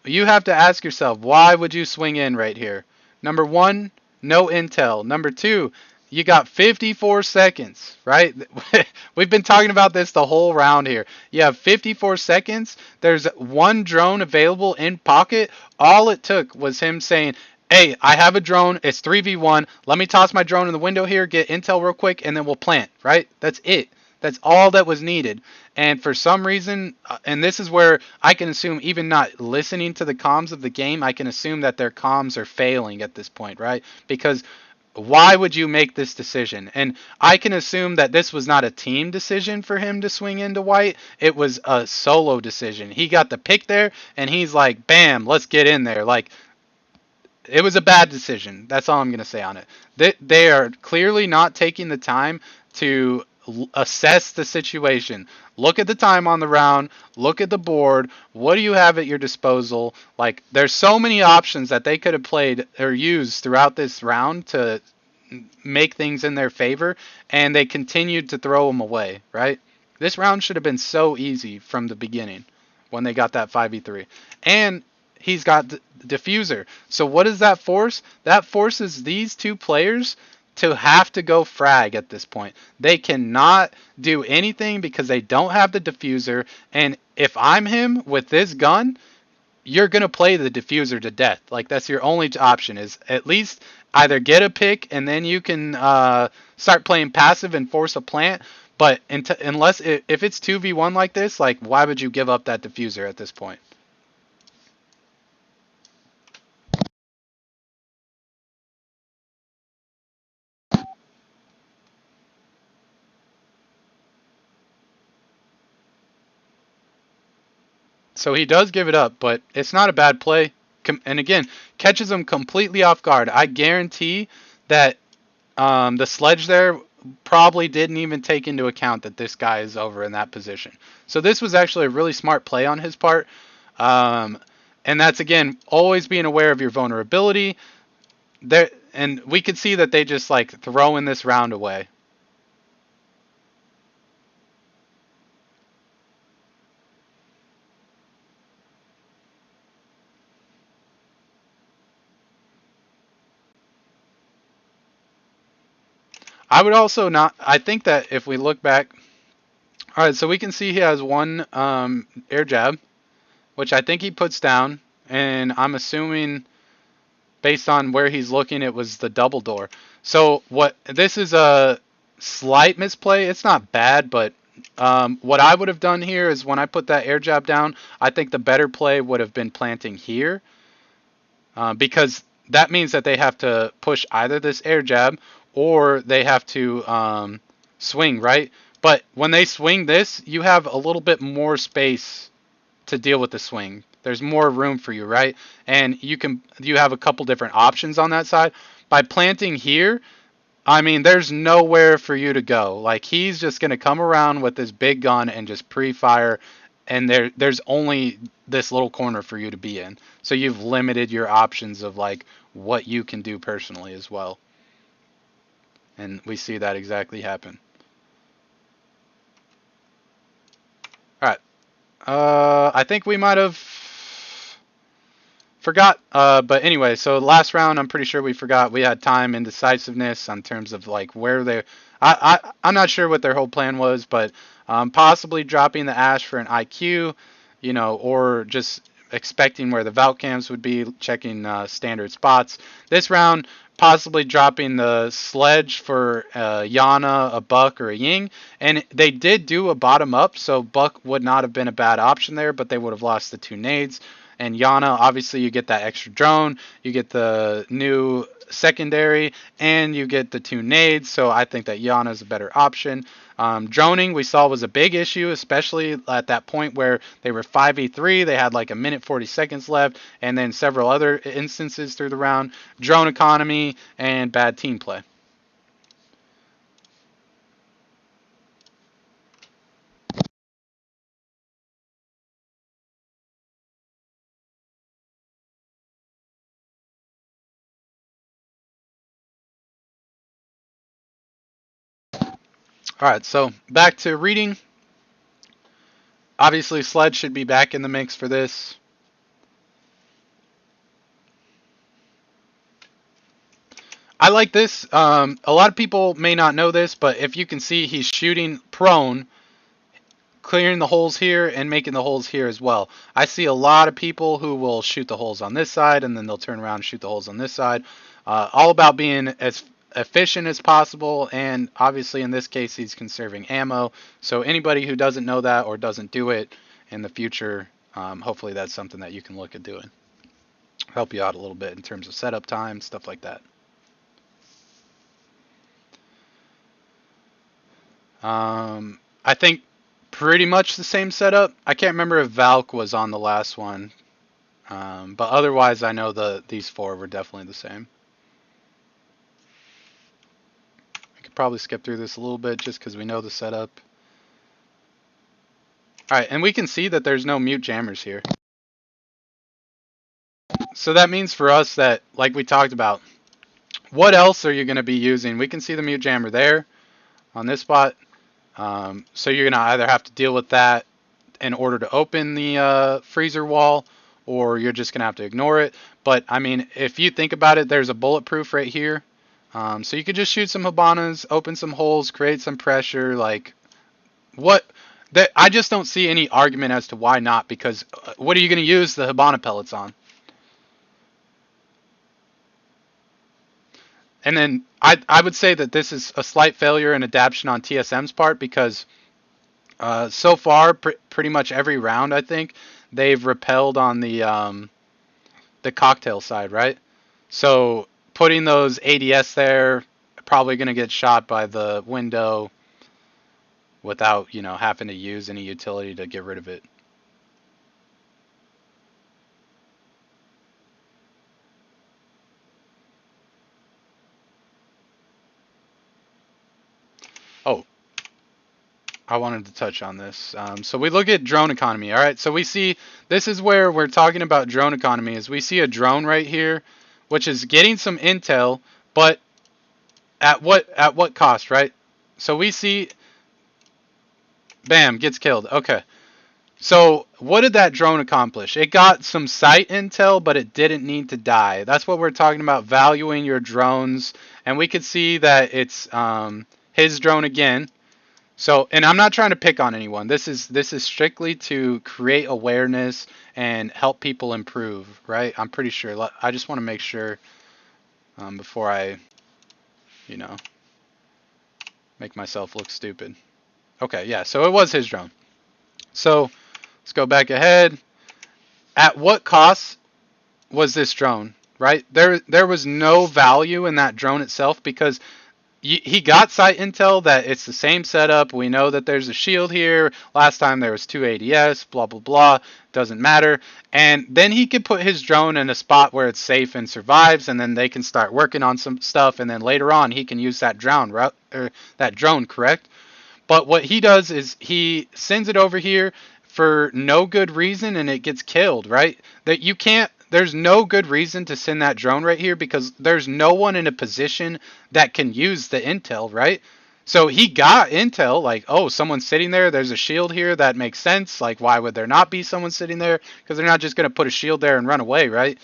You have to ask yourself, why would you swing in right here? Number one, no intel. Number two, you got 54 seconds, right? We've been talking about this the whole round here. You have 54 seconds. There's one drone available in pocket. All it took was him saying, hey, I have a drone. It's 3v1. Let me toss my drone in the window here, get intel real quick, and then we'll plant, right? That's it. That's all that was needed. And for some reason, and this is where I can assume, even not listening to the comms of the game, I can assume that their comms are failing at this point, right? Because why would you make this decision? And I can assume that this was not a team decision for him to swing into white. It was a solo decision. He got the pick there, and he's like, bam, let's get in there. Like, it was a bad decision. That's all I'm going to say on it. They are clearly not taking the time to assess the situation. Look at the time on the round. Look at the board. What do you have at your disposal? Like, there's so many options that they could have played or used throughout this round to make things in their favor, and they continued to throw them away, right? This round should have been so easy from the beginning when they got that 5v3. And he's got the diffuser. So what does that force? That forces these two players to have to go frag at this point. They cannot do anything because they don't have the diffuser. And if I'm him with this gun, you're going to play the diffuser to death. Like, that's your only option, is at least either get a pick and then you can start playing passive and force a plant. But unless if it's 2v1 like this, like, why would you give up that diffuser at this point? So he does give it up, but it's not a bad play. And again, catches him completely off guard. I guarantee that the sledge there probably didn't even take into account that this guy is over in that position. So this was actually a really smart play on his part. Um, and that's, again, always being aware of your vulnerability. There, and we could see that they just like throwing this round away. I would also not. I think that if we look back, all right, so we can see he has one air jab, which I think he puts down, and I'm assuming based on where he's looking, it was the double door. So what? This is a slight misplay. It's not bad, but what I would have done here is when I put that air jab down, I think the better play would have been planting here, because that means that they have to push either this air jab or they have to swing, right? But when they swing this, you have a little bit more space to deal with the swing. There's more room for you, right? And you have a couple different options on that side. By planting here, I mean, there's nowhere for you to go. Like, he's just going to come around with this big gun and just pre-fire, and there's only this little corner for you to be in. So you've limited your options of like what you can do personally as well. And we see that exactly happen. All right. I think we might have forgot. But anyway, so last round, I'm pretty sure we forgot. We had time and decisiveness on terms of like where they. I'm not sure what their whole plan was, but possibly dropping the Ash for an IQ, or just expecting where the Valk cams would be, checking standard spots. This round, possibly dropping the Sledge for Yana, a Buck, or a Ying. And they did do a bottom up, so Buck would not have been a bad option there, but they would have lost the two nades. And Yana, obviously, you get that extra drone, you get the new secondary, and you get the two nades. So I think that Yana is a better option. Droning, we saw, was a big issue, especially at that point where they were 5v3. They had like a minute 40 seconds left, and then several other instances through the round. Drone economy and bad team play. All right, so back to reading. Obviously, Sledge should be back in the mix for this. I like this. A lot of people may not know this, but if you can see, he's shooting prone, clearing the holes here and making the holes here as well. I see a lot of people who will shoot the holes on this side and then they'll turn around and shoot the holes on this side. All about being as efficient as possible, and obviously in this case he's conserving ammo. So anybody who doesn't know that or doesn't do it in the future, hopefully that's something that you can look at doing. Help you out a little bit in terms of setup time, stuff like that. I think pretty much the same setup. I can't remember if Valk was on the last one, but otherwise I know these four were definitely the same. I could probably skip through this a little bit just because we know the setup. Alright, and we can see that there's no mute jammers here. So that means for us that, like we talked about, what else are you going to be using? We can see the mute jammer there on this spot. So you're going to either have to deal with that in order to open the freezer wall, or you're just going to have to ignore it. But, I mean, if you think about it, there's a bulletproof right here. So you could just shoot some Habanas, open some holes, create some pressure. Like, what? I just don't see any argument as to why not, because what are you going to use the Habana pellets on? And then I would say that this is a slight failure in adaptation on TSM's part, because so far, pretty much every round, I think, they've repelled on the cocktail side, right? So putting those ADS there, probably going to get shot by the window without, having to use any utility to get rid of it. Oh, I wanted to touch on this. So we look at drone economy. All right, so we see this is where we're talking about drone economy. Is we see a drone right here, which is getting some intel, but at what cost, right? So we see, bam, gets killed. Okay. So what did that drone accomplish? It got some sight intel, but it didn't need to die. That's what we're talking about, valuing your drones. And we could see that it's his drone again. So, and I'm not trying to pick on anyone. This is strictly to create awareness and help people improve, right? I'm pretty sure. I just want to make sure before I, you know, make myself look stupid. Okay, yeah. So it was his drone. So let's go back ahead. At what cost was this drone? Right? There was no value in that drone itself, because he got sight intel that it's the same setup. We know that there's a shield here. Last time there was 2 ADS, blah, blah, blah. Doesn't matter. And then he could put his drone in a spot where it's safe and survives, and then they can start working on some stuff, and then later on he can use that drone, correct? But what he does is he sends it over here for no good reason, and it gets killed, right? That you can't, there's no good reason to send that drone right here, because there's no one in a position that can use the intel, right? So he got intel, like, oh, someone's sitting there, there's a shield here, that makes sense. Like, why would there not be someone sitting there? Because they're not just going to put a shield there and run away, right?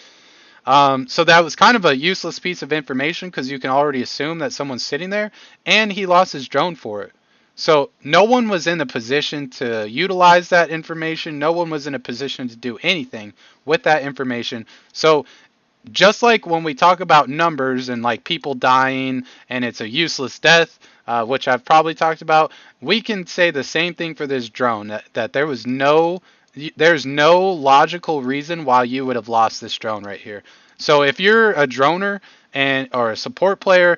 So that was kind of a useless piece of information, because you can already assume that someone's sitting there, and he lost his drone for it. So no one was in a position to utilize that information. No one was in a position to do anything with that information. So just like when we talk about numbers and like people dying and it's a useless death, which I've probably talked about, we can say the same thing for this drone, that there's no logical reason why you would have lost this drone right here. So if you're a droner or a support player,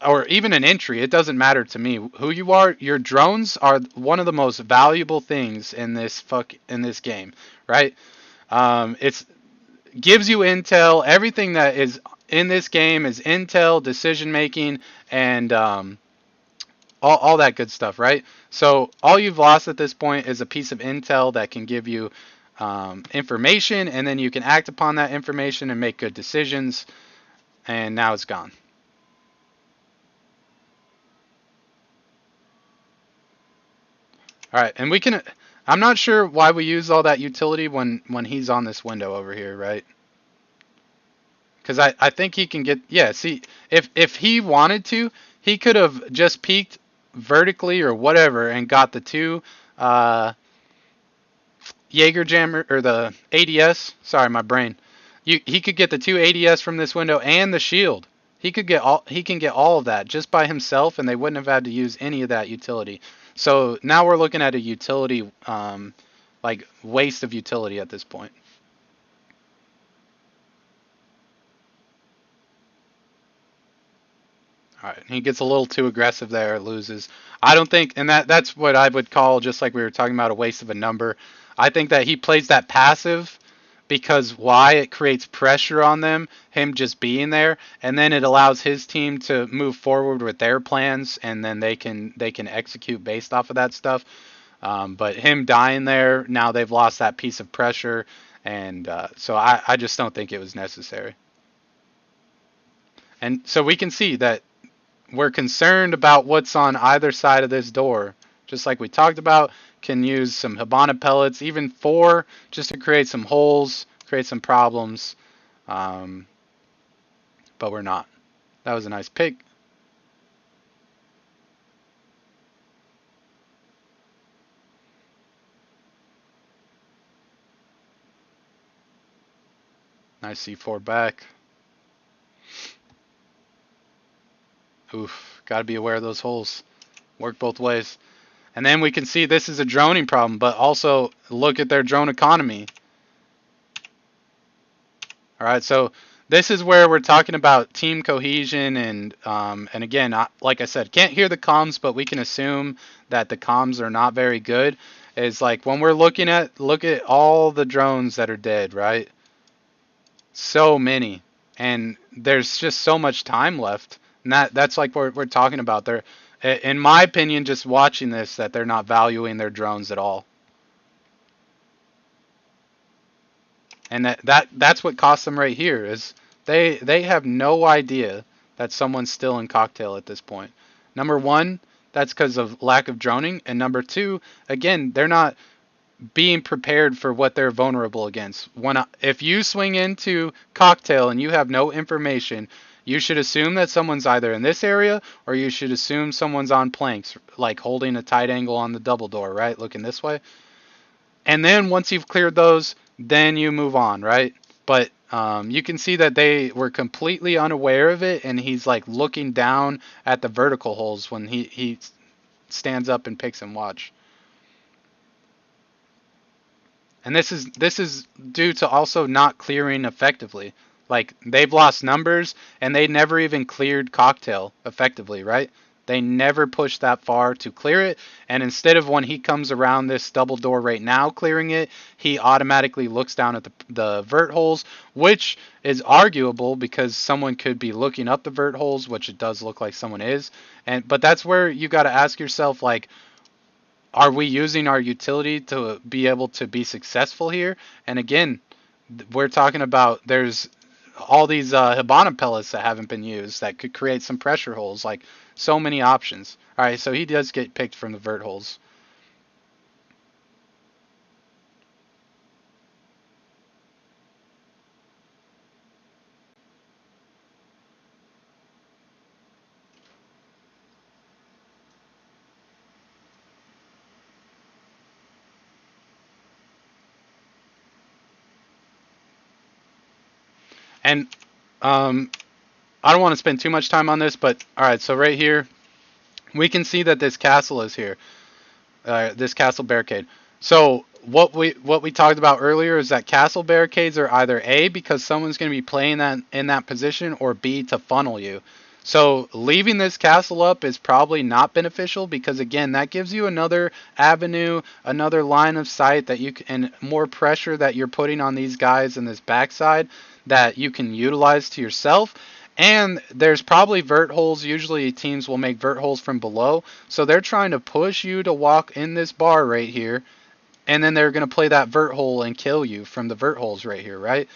or even an entry, it doesn't matter to me who you are. Your drones are one of the most valuable things in this game, right? It's gives you intel. Everything that is in this game is intel, decision making, and all that good stuff, right? So all you've lost at this point is a piece of intel that can give you information, and then you can act upon that information and make good decisions. And now it's gone. All right, and we can. I'm not sure why we use all that utility when he's on this window over here, right? Because I think he can get, yeah, see, if he wanted to, he could have just peeked vertically or whatever and got the two uh, Jaeger jammer or the ADS. Sorry, my brain. He could get the two ADS from this window and the shield. He can get all of that just by himself, and they wouldn't have had to use any of that utility. So now we're looking at a utility, like waste of utility at this point. All right, he gets a little too aggressive there, loses. I don't think, and that's what I would call, just like we were talking about, a waste of a number. I think that he plays that passive because why? It creates pressure on them, him just being there, and then it allows his team to move forward with their plans, and then they can execute based off of that stuff. But him dying there, now they've lost that piece of pressure, and so I just don't think it was necessary. And so we can see that we're concerned about what's on either side of this door. Just like we talked about, can use some Hibana pellets, even 4, just to create some holes, create some problems. Um, but we're not. That was a nice pick. Nice C4 back. Oof, got to be aware of those holes. Work both ways. And then we can see this is a droning problem, but also look at their drone economy. All right, so this is where we're talking about team cohesion, and again, like I said, can't hear the comms, but we can assume that the comms are not very good. Is like when we're look at all the drones that are dead, right? So many, and there's just so much time left, and that's like what we're talking about. They're, in my opinion, just watching this, that they're not valuing their drones at all. And that's what cost them right here is they have no idea that someone's still in cocktail at this point. Number one, that's because of lack of droning, and number two, again, they're not being prepared for what they're vulnerable against. If you swing into cocktail and you have no information, you should assume that someone's either in this area or you should assume someone's on planks, like holding a tight angle on the double door, right? Looking this way. And then once you've cleared those, then you move on, right? But you can see that they were completely unaware of it, and he's like looking down at the vertical holes when he stands up and picks and watch. And this is due to also not clearing effectively. Like they've lost numbers, and they never even cleared cocktail effectively, right? They never pushed that far to clear it, and instead of when he comes around this double door right now clearing it, he automatically looks down at the vert holes, which is arguable because someone could be looking up the vert holes, which it does look like someone is. But that's where you got to ask yourself, like, are we using our utility to be able to be successful here? And again, we're talking about there's all these Hibana pellets that haven't been used that could create some pressure holes. Like so many options. All right, so he does get picked from the vert holes. And I don't want to spend too much time on this, but all right, so right here we can see that this castle is here. This castle barricade. So what we talked about earlier is that castle barricades are either A, because someone's going to be playing that in that position, or B, to funnel you. So leaving this castle up is probably not beneficial because again, that gives you another avenue, another line of sight that you can, and more pressure that you're putting on these guys in this backside that you can utilize to yourself. And there's probably vert holes. Usually teams will make vert holes from below. So they're trying to push you to walk in this bar right here. And then they're going to play that vert hole and kill you from the vert holes right here, right?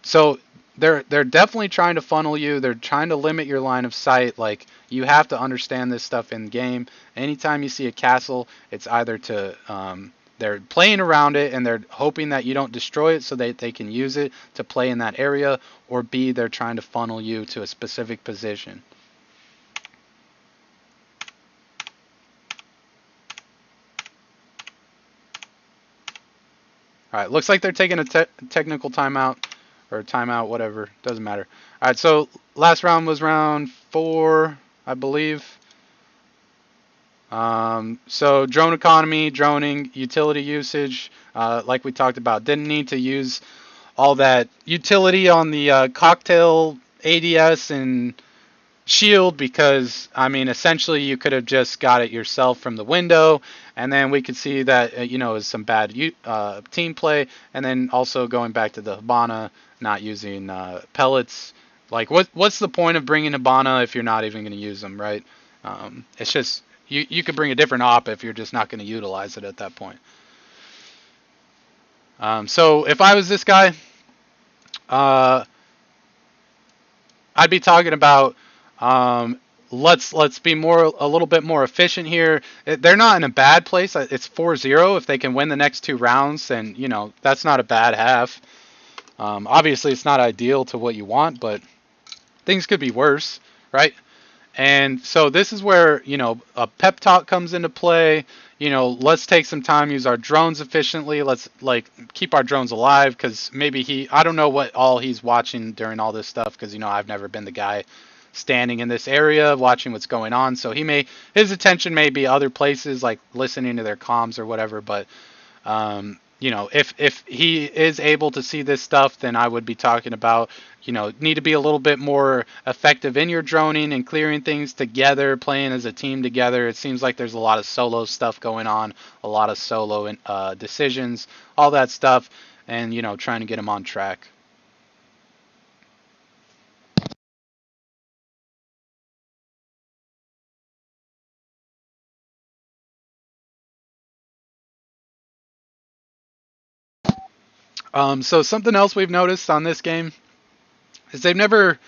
So they're definitely trying to funnel you. They're trying to limit your line of sight. Like, you have to understand this stuff in game. Anytime you see a castle, it's either to they're playing around it and they're hoping that you don't destroy it so that they can use it to play in that area, or B, they're trying to funnel you to a specific position. All right, looks like they're taking a technical timeout or timeout, whatever. Doesn't matter. All right, so last round was round 4, I believe. So drone economy, droning, utility usage, like we talked about, didn't need to use all that utility on the cocktail ADS and shield because, I mean, essentially you could have just got it yourself from the window, and then we could see that, it was some bad team play, and then also going back to the Hibana, not using pellets. Like, what's the point of bringing Hibana if you're not even going to use them, right? It's just, you could bring a different op if you're just not going to utilize it at that point. So if I was this guy, I'd be talking about let's be a little bit more efficient here. They're not in a bad place. It's 4-0. If they can win the next 2 rounds, then that's not a bad half. Obviously, it's not ideal to what you want, but things could be worse, right? And so this is where, a pep talk comes into play. Let's take some time, use our drones efficiently. Let's keep our drones alive, because maybe I don't know what all he's watching during all this stuff, because I've never been the guy standing in this area watching what's going on. So his attention may be other places, like listening to their comms or whatever. But if he is able to see this stuff, then I would be talking about, need to be a little bit more effective in your droning and clearing things together, playing as a team together. It seems like there's a lot of solo stuff going on, a lot of solo decisions, all that stuff, and, trying to get him on track. So something else we've noticed on this game is they've never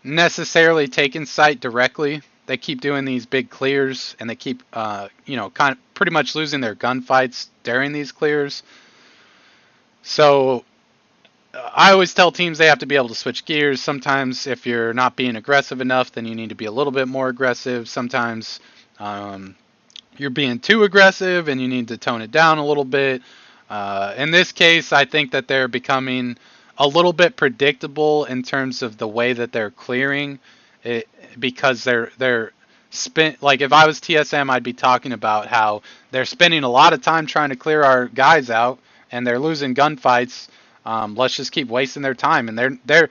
necessarily taken site directly. They keep doing these big clears, and they keep, kind of pretty much losing their gunfights during these clears. So I always tell teams they have to be able to switch gears. Sometimes if you're not being aggressive enough, then you need to be a little bit more aggressive. Sometimes you're being too aggressive and you need to tone it down a little bit. In this case, I think that they're becoming a little bit predictable in terms of the way that they're clearing it, because they're like, if I was TSM, I'd be talking about how they're spending a lot of time trying to clear our guys out, and they're losing gunfights. Let's just keep wasting their time, and they're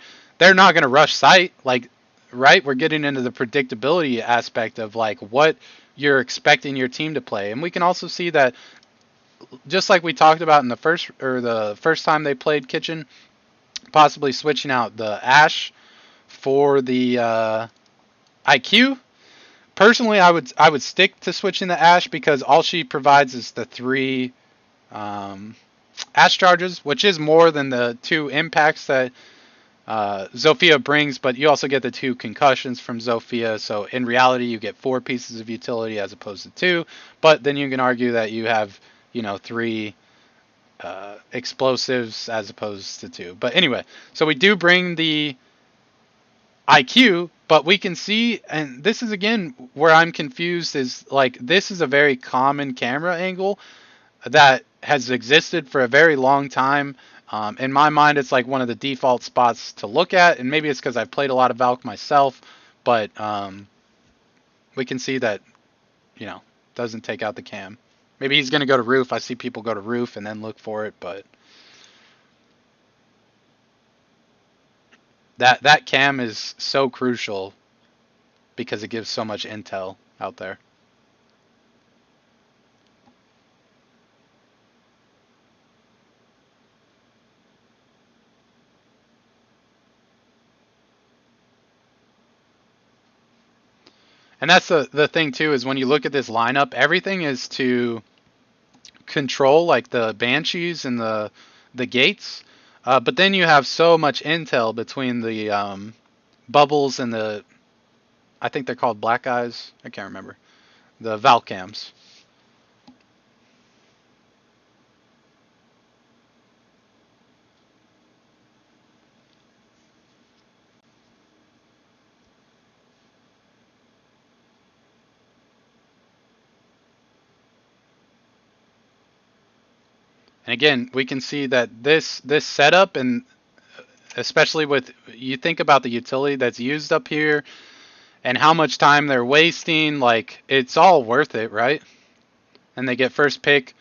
not going to rush site, like, right? We're getting into the predictability aspect of like what you're expecting your team to play, and we can also see that, just like we talked about in the first time they played Kitchen, possibly switching out the Ash for the IQ. Personally, I would stick to switching the Ash, because all she provides is the 3 Ash charges, which is more than the 2 impacts that Zofia brings, but you also get the 2 concussions from Zofia. So in reality, you get 4 pieces of utility as opposed to 2. But then you can argue that you have 3 explosives as opposed to 2. But anyway, so we do bring the IQ, but we can see, and this is again where I'm confused, is like, this is a very common camera angle that has existed for a very long time. In my mind, it's like one of the default spots to look at, and maybe it's because I've played a lot of Valk myself, but we can see that, doesn't take out the cam. Maybe he's going to go to roof. I see people go to roof and then look for it, but that cam is so crucial because it gives so much intel out there. And that's the thing too, is when you look at this lineup, everything is to control, like the Banshees and the gates. But then you have so much intel between the bubbles and I think they're called black eyes. I can't remember. The Valcams. And again, we can see that this setup, and especially with, you think about the utility that's used up here and how much time they're wasting, like it's all worth it, right? And they get first pick.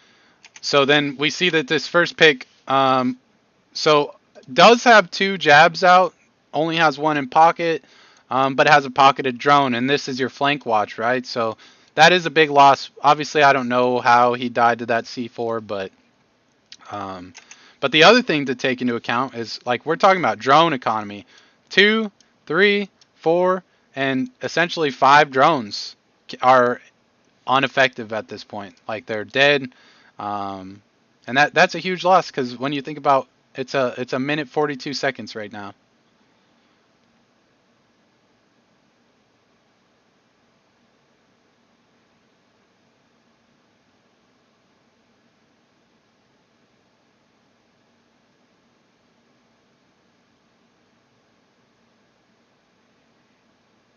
So then we see that this first pick, so does have two jabs out, only has one in pocket, but has a pocketed drone, and this is your flank watch, right? So that is a big loss. Obviously, I don't know how he died to that C4, um, but the other thing to take into account is, like, we're talking about drone economy. 2, 3, 4, and essentially 5 drones are ineffective at this point. Like, they're dead, um, and that's a huge loss, because when you think about, it's a minute 42 seconds right now.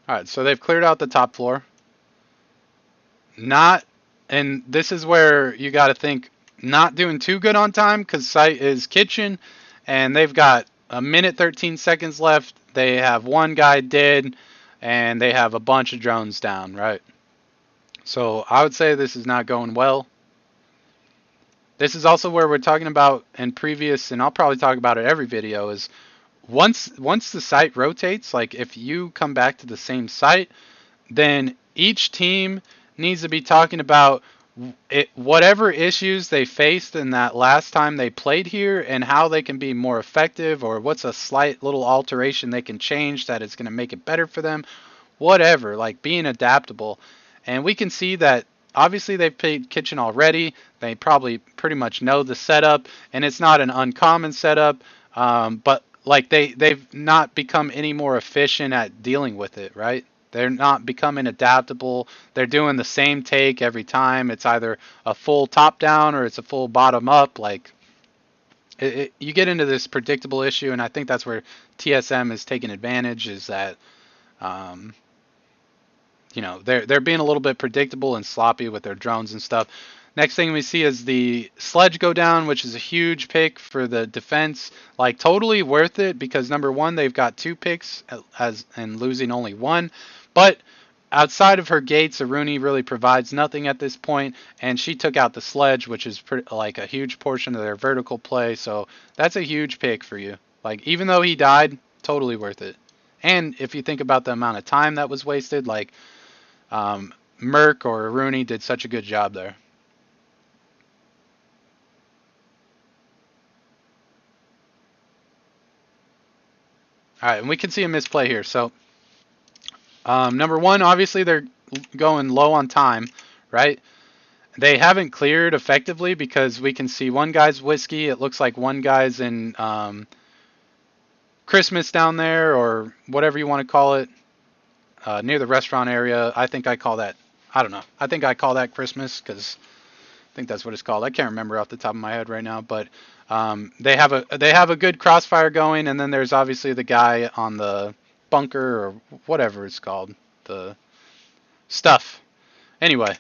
All right, so they've cleared out the top floor. Not, and this is where you got to think, not doing too good on time, because site is kitchen, and they've got a minute 13 seconds left. They have one guy dead, and they have a bunch of drones down, right? So I would say this is not going well. This is also where we're talking about in previous, and I'll probably talk about it every video, is once the site rotates, like if you come back to the same site, then each team needs to be talking about whatever issues they faced in that last time they played here, and how they can be more effective, or what's a slight little alteration they can change that is going to make it better for them, whatever, like being adaptable. And we can see that obviously they've played kitchen already. They probably pretty much know the setup, and it's not an uncommon setup, but like they've not become any more efficient at dealing with it, right? They're not becoming adaptable. They're doing the same take every time. It's either a full top down or it's a full bottom up. Like you get into this predictable issue, and I think that's where TSM is taking advantage. Is that um, they're being a little bit predictable and sloppy with their drones and stuff. Next thing we see is the sledge go down, which is a huge pick for the defense. Like, totally worth it, because number one, they've got 2 picks as and losing only 1. But outside of her gates, Aruni really provides nothing at this point, and she took out the sledge, which is like a huge portion of their vertical play. So that's a huge pick for you. Like, even though he died, totally worth it. And if you think about the amount of time that was wasted, like, Merc or Rooney did such a good job there. All right, and we can see a misplay here. So, number one, obviously they're going low on time, right? They haven't cleared effectively, because we can see one guy's whiskey. It looks like one guy's in Christmas down there, or whatever you want to call it, near the restaurant area. I think I call that, I don't know. I think I call that Christmas, because I think that's what it's called. I can't remember off the top of my head right now, but they have a good crossfire going, and then there's obviously the guy on the bunker, or whatever it's called, the stuff. Anyway,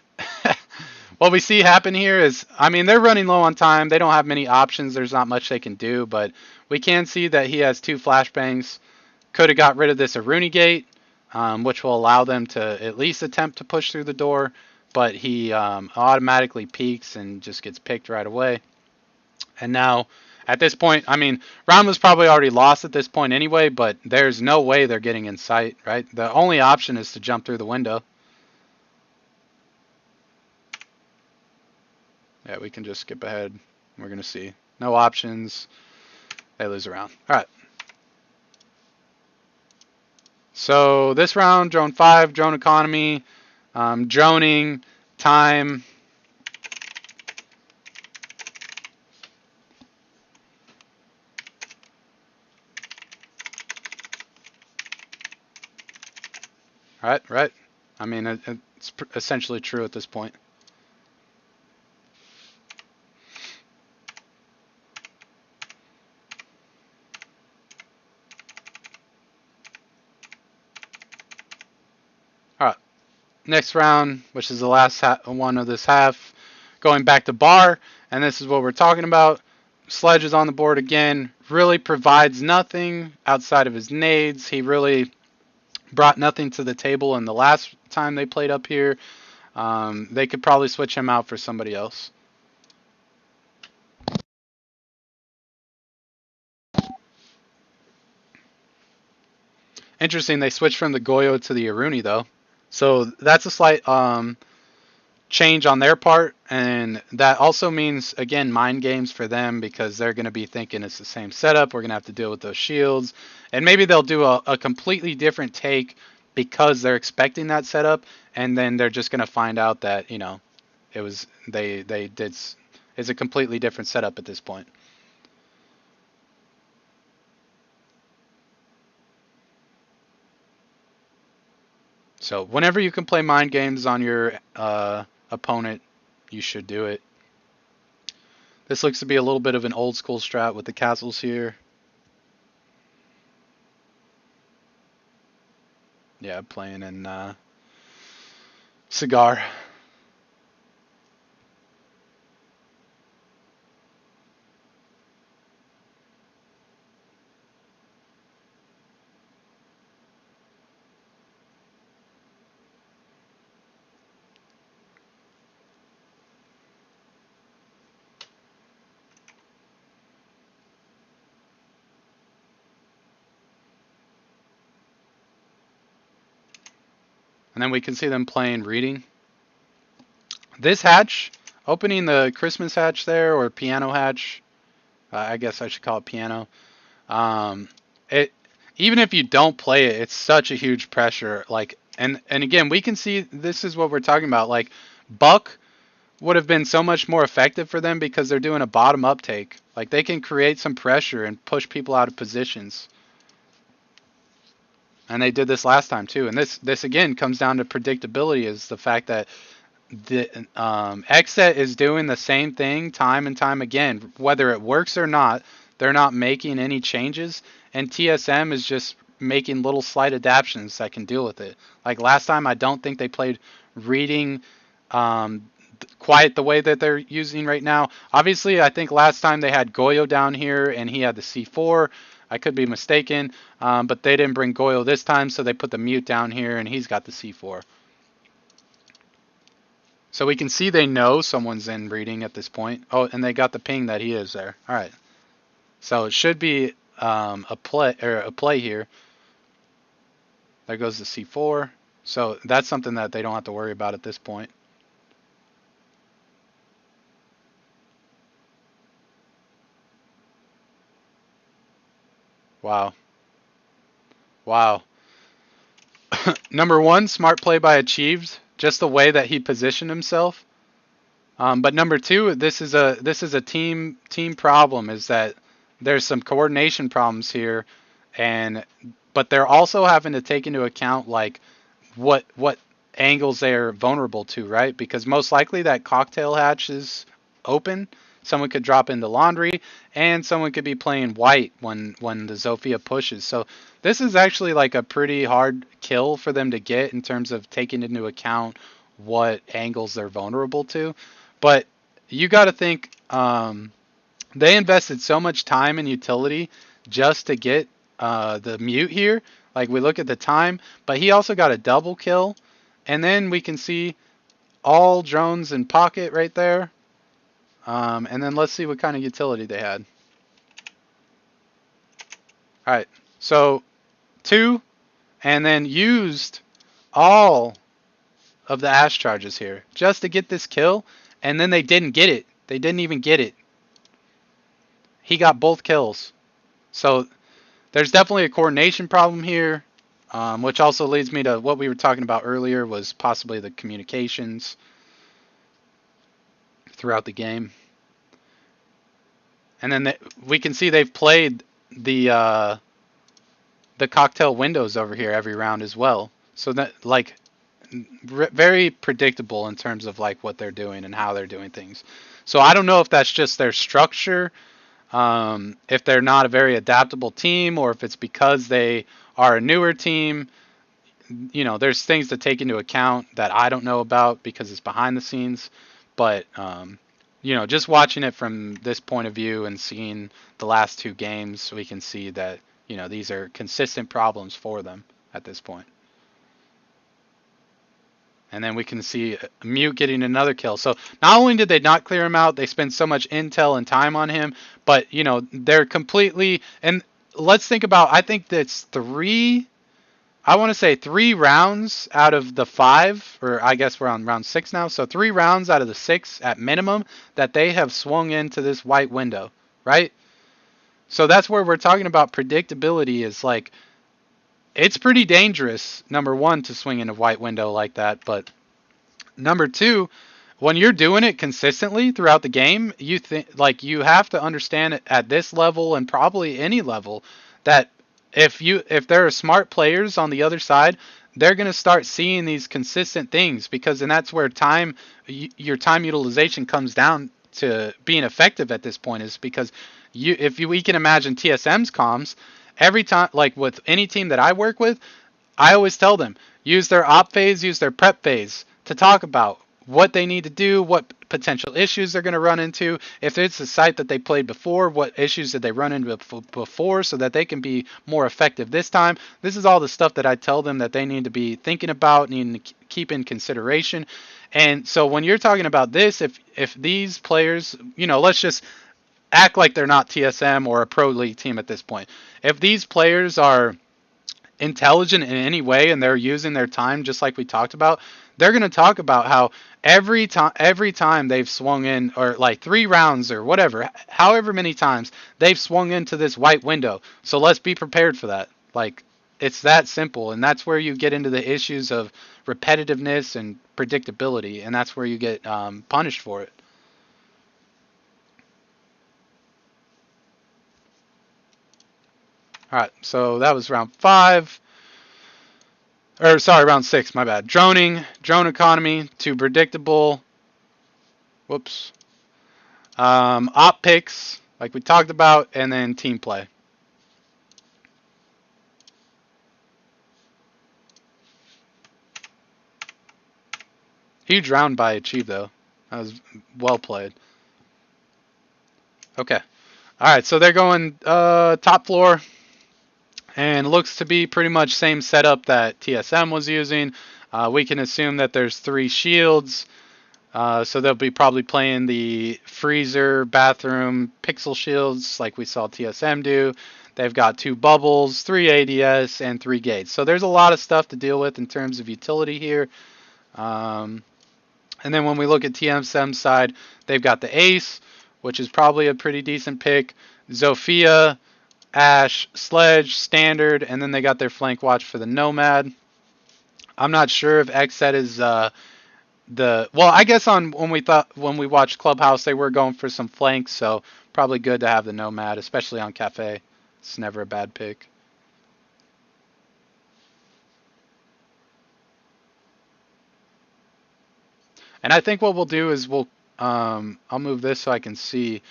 what we see happen here is, I mean, they're running low on time. They don't have many options. There's not much they can do, but we can see that he has 2 flashbangs. Could have got rid of this Aruni gate, which will allow them to at least attempt to push through the door, but he automatically peeks and just gets picked right away. And now, at this point, I mean, round was probably already lost at this point anyway, but there's no way they're getting in sight, right? The only option is to jump through the window. Yeah, we can just skip ahead. We're going to see. No options. They lose a round. All right. So this round, drone 5, drone economy, droning, time. Right. I mean, it's essentially true at this point. All right. Next round, which is the last one of this half, Going back to Bar, and this is what we're talking about. Sledge is on the board again. Really provides nothing outside of his nades. He really brought nothing to the table in the last time they played up here. They could probably switch him out for somebody else. Interesting, they switched from the Goyo to the Iruni, though. So that's a slight change on their part, and that also means, again, mind games for them because they're going to be thinking it's the same setup. We're going to have to deal with those shields, and maybe they'll do a completely different take because they're expecting that setup, and then they're just going to find out that, it was they did it's a completely different setup at this point. So whenever you can play mind games on your opponent, you should do it. This looks to be a little bit of an old school strat with the castles here. Yeah, playing in Cigar. And then we can see them playing reading. This hatch, opening the Christmas hatch there, or piano hatch, I guess I should call it piano. It even if you don't play it, it's such a huge pressure. Like, and again, we can see this is what we're talking about. Like, Buck would have been so much more effective for them because they're doing a bottom up take. Like, they can create some pressure and push people out of positions. And they did this last time too. And this again comes down to predictability. Is the fact that the XSET is doing the same thing time and time again, whether it works or not. They're not making any changes, and TSM is just making little slight adaptations that can deal with it. Like last time, I don't think they played reading quite the way that they're using right now. Obviously, I think last time they had Goyo down here and he had the C4. I could be mistaken, but they didn't bring Goyo this time, so they put the mute down here and he's got the C4. So we can see they know someone's in reading at this point. Oh, and they got the ping that he is there. All right. So it should be a play here. There goes the C4. So that's something that they don't have to worry about at this point. Wow. Wow. Number one, smart play by Achieved. Just the way that he positioned himself. But number two, this is a team problem. Is that there's some coordination problems here, but they're also having to take into account like what angles they're vulnerable to, right? Because most likely that cocktail hatch is open. Someone could drop into laundry, and someone could be playing white when the Zofia pushes. So this is actually like a pretty hard kill for them to get in terms of taking into account what angles they're vulnerable to. But you got to think they invested so much time and utility just to get the mute here. Like we look at the time, but he also got a double kill, and then we can see all drones in pocket right there. And then let's see what kind of utility they had. All right, so two, and then used all of the ash charges here just to get this kill, and then they didn't get it. They didn't even get it. He got both kills. So there's definitely a coordination problem here, which also leads me to what we were talking about earlier was possibly the communications throughout the game. And then we can see they've played the cocktail windows over here every round as well. So that like very predictable in terms of like what they're doing and how they're doing things. So I don't know if that's just their structure, if they're not a very adaptable team, or if it's because they are a newer team. There's things to take into account that I don't know about because it's behind the scenes. But just watching it from this point of view and seeing the last two games, we can see that these are consistent problems for them at this point. And then we can see Mute getting another kill. So not only did they not clear him out, they spend so much intel and time on him, but they're completely. And let's think about. I think that's three. I want to say 3 rounds out of the 5, or I guess we're on round 6 now. So 3 rounds out of the 6 at minimum that they have swung into this white window, right? So that's where we're talking about predictability. Is like it's pretty dangerous. Number one, to swing in a white window like that, but number two, when you're doing it consistently throughout the game, you have to understand it at this level and probably any level that if there are smart players on the other side, they're going to start seeing these consistent things because and that's where your time utilization comes down to being effective at this point is because we can imagine TSM's comms every time like with any team that I work with, I always tell them use their op phase, use their prep phase to talk about what they need to do, what potential issues they're going to run into. If it's a site that they played before, what issues did they run into before so that they can be more effective this time. This is all the stuff that I tell them that they need to be thinking about, need to keep in consideration. And so when you're talking about this, if these players, let's just act like they're not TSM or a pro league team at this point. If these players are intelligent in any way and they're using their time just like we talked about, they're going to talk about how every time they've swung in or like 3 rounds or whatever, however many times they've swung into this white window. So let's be prepared for that. Like it's that simple, and that's where you get into the issues of repetitiveness and predictability, and that's where you get punished for it. All right, so that was round 5. Or sorry, round 6, my bad. Drone economy, too predictable. Whoops. Op picks, like we talked about, and then team play. Huge round by Achieve, though. That was well played. Okay. All right, so they're going top floor, and looks to be pretty much same setup that TSM was using. We can assume that there's 3 shields. So they'll be probably playing the freezer, bathroom, pixel shields like we saw TSM do. They've got 2 bubbles, 3 ADS, and 3 gates. So there's a lot of stuff to deal with in terms of utility here. And then when we look at TSM's side, they've got the Ace, which is probably a pretty decent pick. Zofia, Ash, Sledge, Standard, and then they got their flank watch for the Nomad. I'm not sure if XSET is I guess when we watched Clubhouse they were going for some flanks, so probably good to have the Nomad, especially on Kafe. It's never a bad pick. And I think what we'll do is I'll move this so I can see.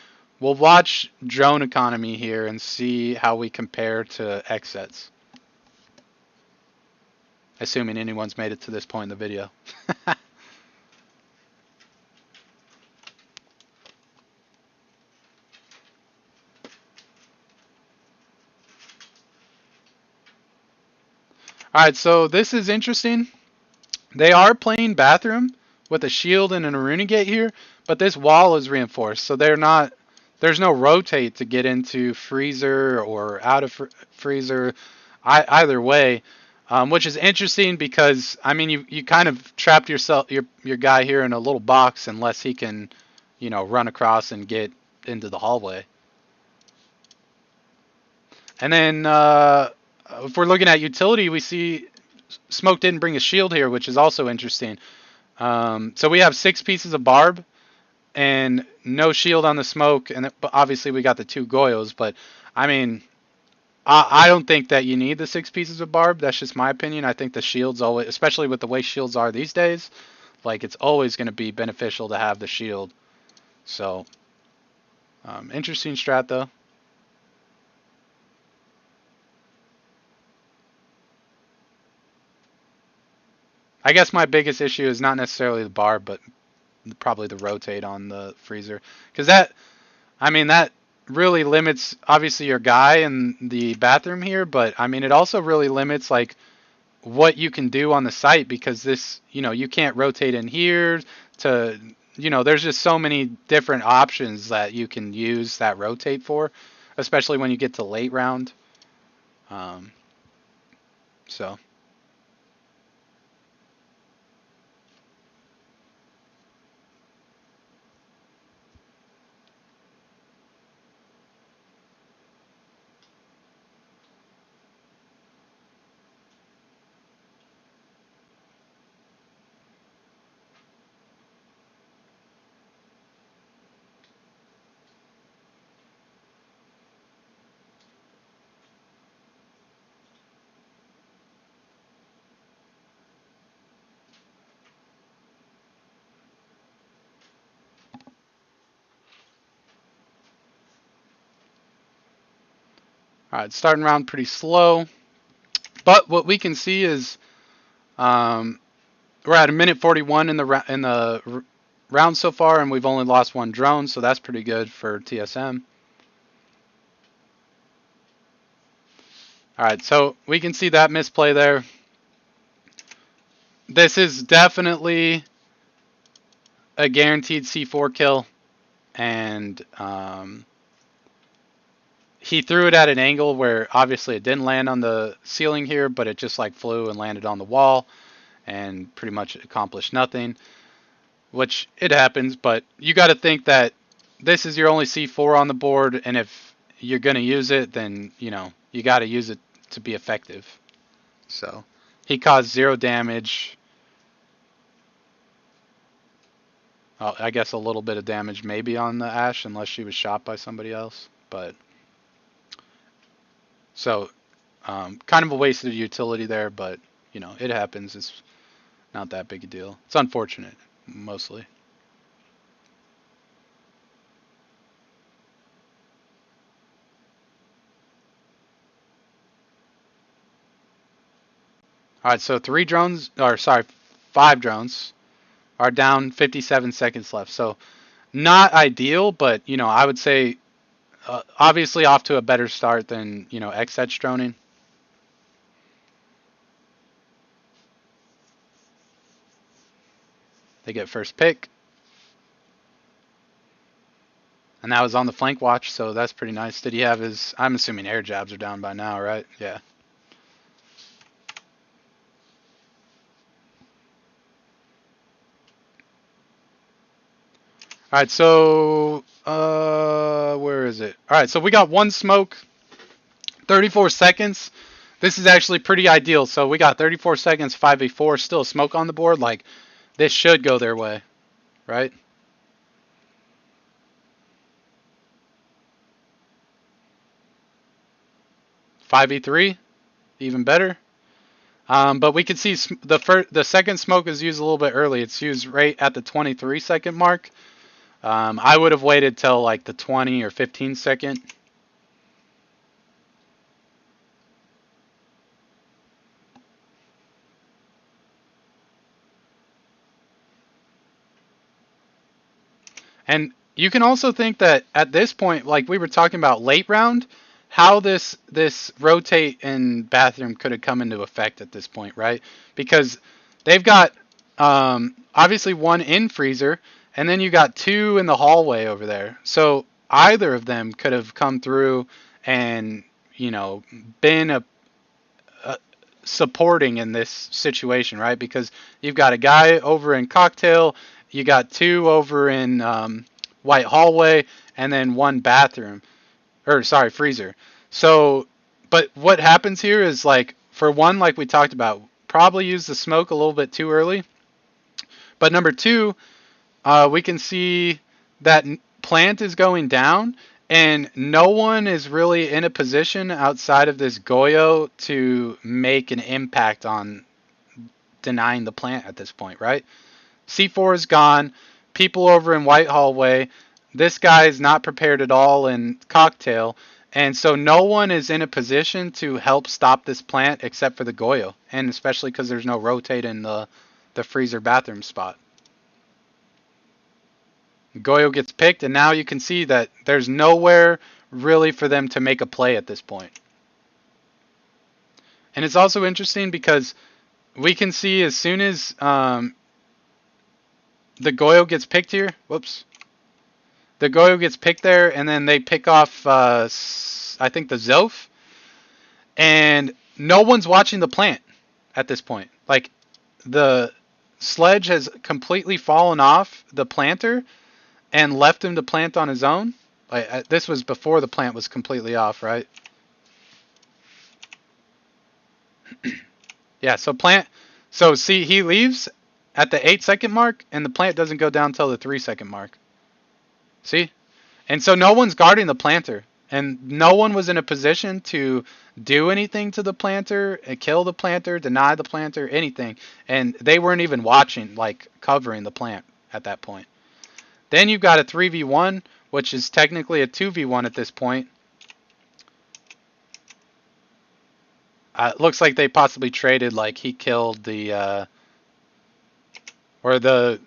We'll watch drone economy here and see how we compare to XSETs. Assuming anyone's made it to this point in the video. Alright, so this is interesting. They are playing bathroom with a shield and an Aruna gate here, but this wall is reinforced, so there's no rotate to get into freezer or out of freezer either way, which is interesting because I mean you kind of trapped your guy here in a little box unless he can run across and get into the hallway. And then if we're looking at utility, we see Smoke didn't bring a shield here, which is also interesting. So we have 6 pieces of barb and no shield on the Smoke, and obviously we got the 2 Goyos, but I mean, I don't think that you need the 6 pieces of barb. That's just my opinion. I think the shields always, especially with the way shields are these days, like it's always going to be beneficial to have the shield. So, interesting strat though. I guess my biggest issue is not necessarily the barb, but probably the rotate on the freezer, because that, I mean, that really limits obviously your guy in the bathroom here, but I mean it also really limits like what you can do on the site, because this, you can't rotate in here to, there's just so many different options that you can use that rotate for, especially when you get to late round. Um, so. All right, starting round pretty slow, but what we can see is um, we're at a minute 41 in the round so far, and we've only lost one drone, so that's pretty good for TSM. All right, so we can see that misplay there. This is definitely a guaranteed C4 kill, and he threw it at an angle where obviously it didn't land on the ceiling here, but it just like flew and landed on the wall and pretty much accomplished nothing, which it happens, but you got to think that this is your only C4 on the board, and if you're going to use it, then, you got to use it to be effective. So he caused 0 damage. I guess a little bit of damage maybe on the Ash, unless she was shot by somebody else. But so kind of a wasted utility there, but it happens. It's not that big a deal. It's unfortunate, mostly. All right, so 5 drones are down. 57 seconds left. So not ideal, but I would say obviously off to a better start than XSET droning. They get first pick, and that was on the flank watch, so that's pretty nice. Did he have his? I'm assuming air jabs are down by now, right? Yeah. All right, so where is it? All right, so we got one smoke, 34 seconds. This is actually pretty ideal. So we got 34 seconds, 5v4, still smoke on the board. Like, this should go their way, right? Five v three, even better. But we can see the second smoke is used a little bit early. It's used right at the 23-second mark. I would have waited till like the 20 or 15-second. And you can also think that at this point, like we were talking about late round, how this rotate and bathroom could have come into effect at this point, right? Because they've got obviously one in freezer, and then you got 2 in the hallway over there. So either of them could have come through and been a supporting in this situation, right? Because you've got a guy over in cocktail, you got 2 over in white hallway, and then 1 bathroom, or sorry, freezer. So, but what happens here is like, for one, like we talked about, probably use the smoke a little bit too early. But number 2, we can see that plant is going down, and no one is really in a position outside of this Goyo to make an impact on denying the plant at this point, right? C4 is gone. People over in White Hallway. This guy is not prepared at all in Cocktail. And so no one is in a position to help stop this plant except for the Goyo. And especially because there's no rotate in the freezer bathroom spot. Goyo gets picked, and now you can see that there's nowhere really for them to make a play at this point. And it's also interesting because we can see as soon as the Goyo gets picked here, whoops, the Goyo gets picked there, and then they pick off, I think, the Zof, and no one's watching the plant at this point. Like, the sledge has completely fallen off the planter and left him to plant on his own. Like, this was before the plant was completely off, right? Yeah, so see, he leaves at the 8-second mark, and the plant doesn't go down until the 3-second mark. See? And so no one's guarding the planter. And no one was in a position to do anything to the planter, kill the planter, deny the planter, anything. And they weren't even watching, like, covering the plant at that point. Then you've got a 3v1, which is technically a 2v1 at this point. It looks like they possibly traded, like, he killed the, or the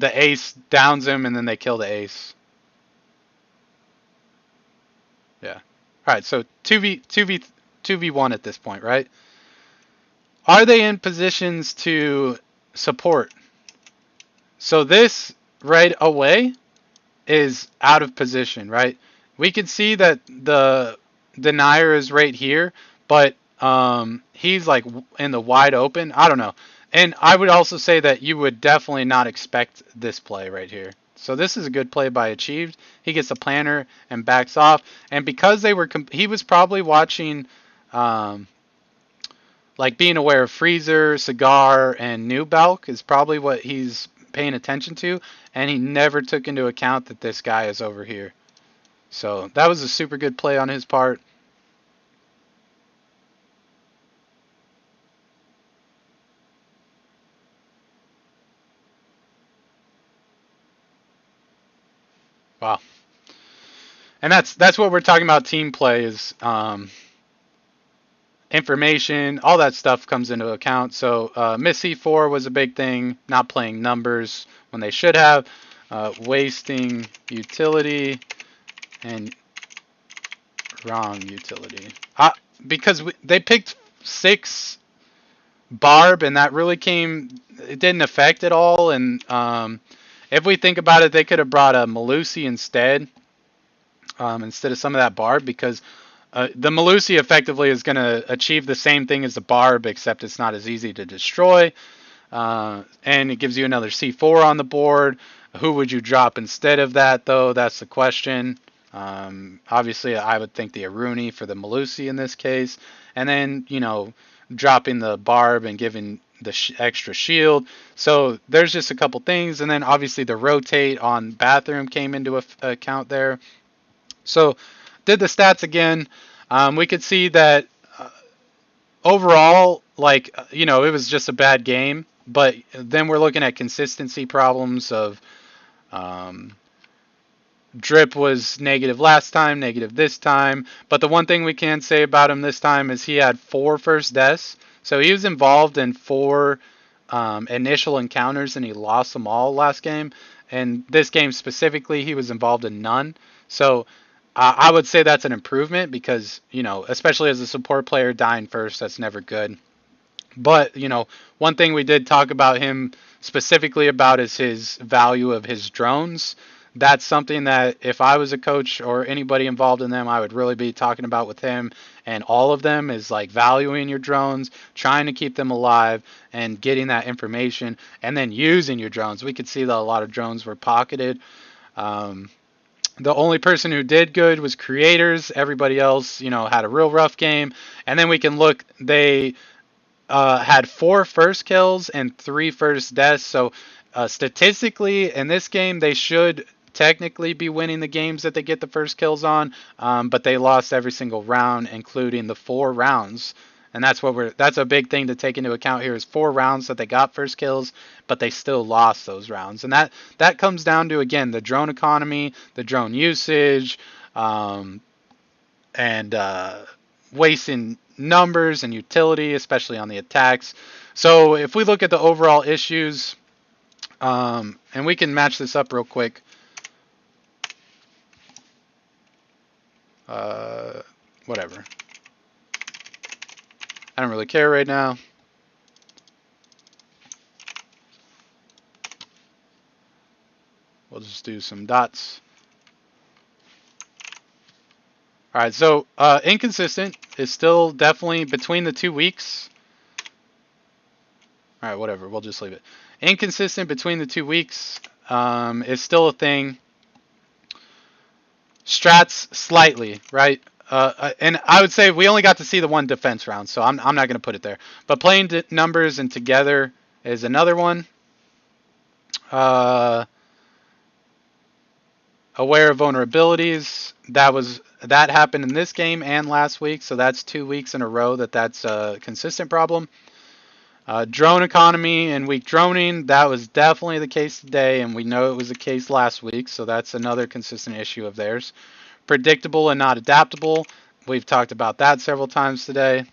ace downs him, and then they kill the ace. Yeah. All right, so 2v1 at this point, right? Are they in positions to support? So this right away is out of position, right? We can see that the denier is right here, but he's like in the wide open. I don't know. And I would also say that you would definitely not expect this play right here. So this is a good play by Achieved. He gets a planter and backs off. And because they were, he was probably watching, like being aware of Freezer, Cigar, and New Balk is probably what he's paying attention to. And he never took into account that this guy is over here. So that was a super good play on his part. Wow. And that's what we're talking about. Team play is information, all that stuff comes into account. So miss C4 was a big thing, not playing numbers when they should have, wasting utility, and wrong utility. Because they picked 6 barb, and that really it didn't affect it all. And if we think about it, they could have brought a Malusi instead of some of that barb, because the Malusi effectively is going to achieve the same thing as the barb, except it's not as easy to destroy. And it gives you another C4 on the board. Who would you drop instead of that, though? That's the question. Obviously, I would think the Aruni for the Malusi in this case. And then, dropping the barb and giving the extra shield. So there's just a couple things. And then, obviously, the rotate on bathroom came into account there. So did the stats again. We could see that overall, it was just a bad game. But then we're looking at consistency problems of Drip was negative last time, negative this time. But the one thing we can say about him this time is he had 4 first deaths. So he was involved in 4 initial encounters, and he lost them all last game. And this game specifically, he was involved in none. So I would say that's an improvement because, especially as a support player, dying first, that's never good. But, one thing we did talk about him specifically about is his value of his drones. That's something that if I was a coach or anybody involved in them, I would really be talking about with him and all of them, is like valuing your drones, trying to keep them alive, and getting that information, and then using your drones. We could see that a lot of drones were pocketed. The only person who did good was Creators. Everybody else, had a real rough game. And then we can look, they had 4 first kills and 3 first deaths. So statistically, in this game, they should technically be winning the games that they get the first kills on. But they lost every single round, including the 4 rounds. And that's a big thing to take into account here, is 4 rounds that they got first kills, but they still lost those rounds. And that comes down to, again, the drone economy, the drone usage, and wasting numbers and utility, especially on the attacks. So if we look at the overall issues, and we can match this up real quick. Whatever. I don't really care right now. We'll just do some dots. All right, so inconsistent is still definitely between the 2 weeks. All right, whatever. We'll just leave it. Inconsistent between the 2 weeks is still a thing. Strats slightly, right? And I would say we only got to see the one defense round, so I'm not going to put it there. But playing numbers and together is another one. Aware of vulnerabilities. That happened in this game and last week, so that's 2 weeks in a row that's a consistent problem. Drone economy and weak droning, that was definitely the case today, and we know it was the case last week, so that's another consistent issue of theirs. Predictable and not adaptable, we've talked about that several times today.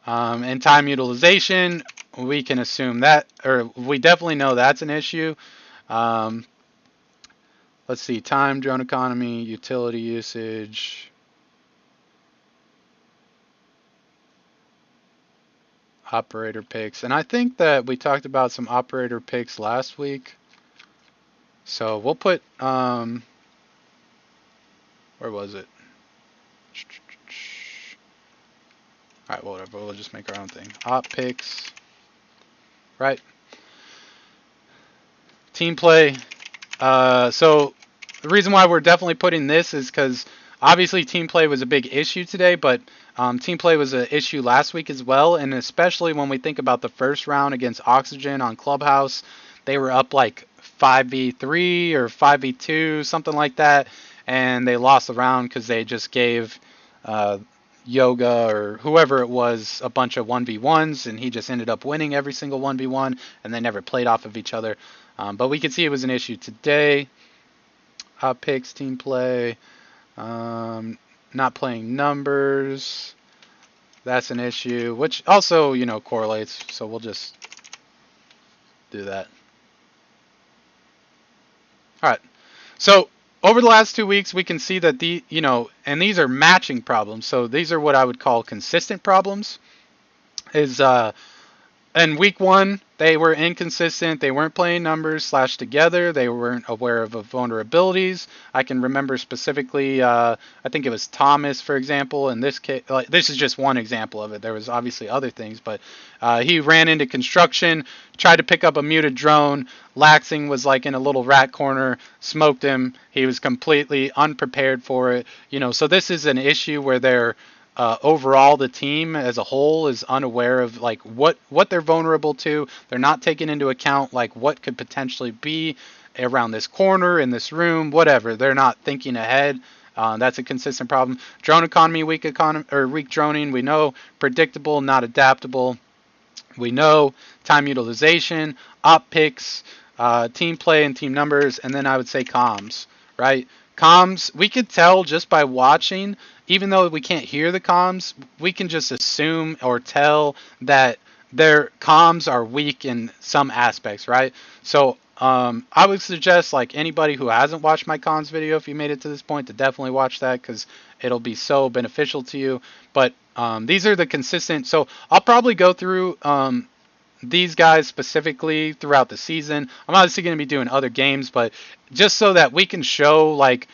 And time utilization, we can assume that, or we definitely know that's an issue. Let's see, time, drone economy, utility usage. Operator picks. And I think that we talked about some operator picks last week. So we'll put, where was it? All right, whatever. We'll just make our own thing. Op picks. Right. Team play. So the reason why we're definitely putting this is because obviously team play was a big issue today, but team play was an issue last week as well, and especially when we think about the first round against Oxygen on Clubhouse, they were up like 5v3 or 5v2, something like that, and they lost the round because they just gave Yoga or whoever it was a bunch of 1v1s, and he just ended up winning every single 1v1, and they never played off of each other. But we can see it was an issue today. Hot picks, team play, not playing numbers. That's an issue, which also, correlates. So we'll just do that. All right. So over the last 2 weeks, we can see that and these are matching problems. So these are what I would call consistent problems. In week 1, they were inconsistent. They weren't playing numbers / together. They weren't aware of vulnerabilities. I can remember specifically, I think it was Thomas, for example. In this case, this is just one example of it. There was obviously other things, but he ran into construction, tried to pick up a muted drone. Laxing was like in a little rat corner, smoked him. He was completely unprepared for it. So this is an issue where they're overall, the team as a whole is unaware of like what they're vulnerable to. They're not taking into account like what could potentially be around this corner in this room, whatever. They're not thinking ahead. That's a consistent problem. Drone economy, weak droning. We know predictable, not adaptable. We know time utilization, op picks, team play and team numbers, and then I would say comms, right? Comms, we could tell just by watching, even though we can't hear the comms, we can just assume or tell that their comms are weak in some aspects, right? So I would suggest like anybody who hasn't watched my comms video, if you made it to this point, to definitely watch that because it'll be so beneficial to you. But these are the consistent. So I'll probably go through these guys specifically throughout the season. I'm obviously going to be doing other games, but just so that we can show like,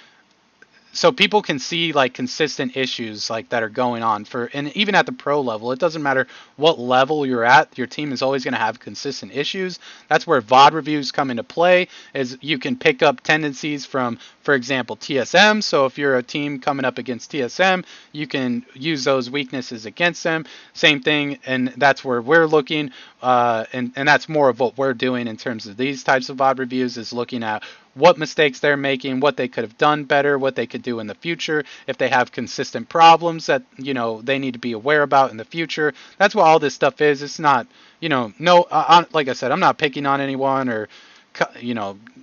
so people can see like consistent issues like that are going on and even at the pro level, it doesn't matter what level you're at, your team is always going to have consistent issues. That's where VOD reviews come into play, is you can pick up tendencies from, for example, TSM. So if you're a team coming up against TSM, you can use those weaknesses against them. Same thing, and that's where we're looking, and that's more of what we're doing in terms of these types of VOD reviews, is looking at what mistakes they're making, what they could have done better, what they could do in the future, if they have consistent problems that, they need to be aware about in the future. That's what all this stuff is. It's not, like I said, I'm not picking on anyone or,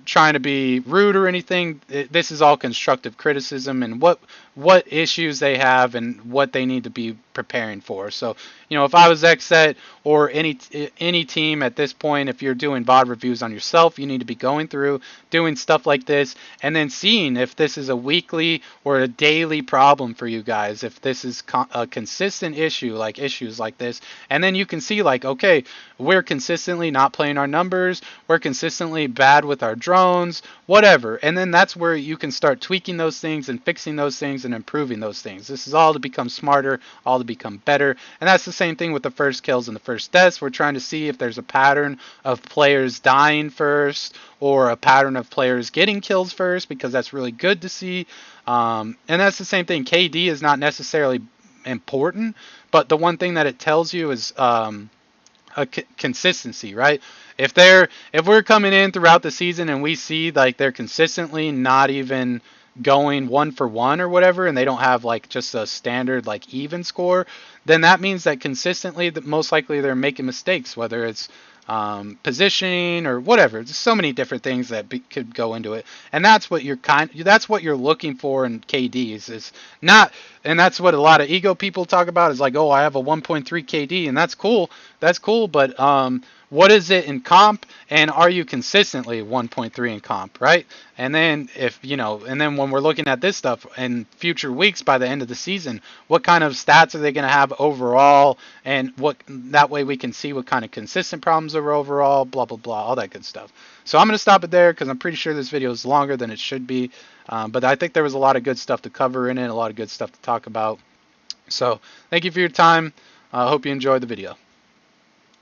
trying to be rude or anything. This is all constructive criticism and what issues they have and what they need to be preparing for. So, if I was XSET or any team at this point, if you're doing VOD reviews on yourself, you need to be going through doing stuff like this and then seeing if this is a weekly or a daily problem for you guys, if this is a consistent issue, like issues like this, and then you can see like, okay, we're consistently not playing our numbers, we're consistently bad with our drones, whatever, and then that's where you can start tweaking those things and fixing those things and improving those things. This is all to become smarter, all to become better, and that's the same thing with the first kills and the first deaths. We're trying to see if there's a pattern of players dying first or a pattern of players getting kills first, because that's really good to see. And that's the same thing. KD is not necessarily important, but the one thing that it tells you is consistency, right? If we're coming in throughout the season and we see like they're consistently not even going 1-for-1 or whatever, and they don't have like just a standard like even score, then that means that consistently, that most likely they're making mistakes, whether it's positioning or whatever. There's so many different things that could go into it, and that's what that's what you're looking for in KDs. Is not, and that's what a lot of ego people talk about. Is like, oh, I have a 1.3 KD, and that's cool. That's cool, but what is it in comp, and are you consistently 1.3 in comp, right? And then and then when we're looking at this stuff in future weeks by the end of the season, what kind of stats are they going to have overall, and that way we can see what kind of consistent problems are overall, blah blah blah, all that good stuff. So I'm going to stop it there because I'm pretty sure this video is longer than it should be, but I think there was a lot of good stuff to cover in it, a lot of good stuff to talk about. So thank you for your time. I hope you enjoyed the video.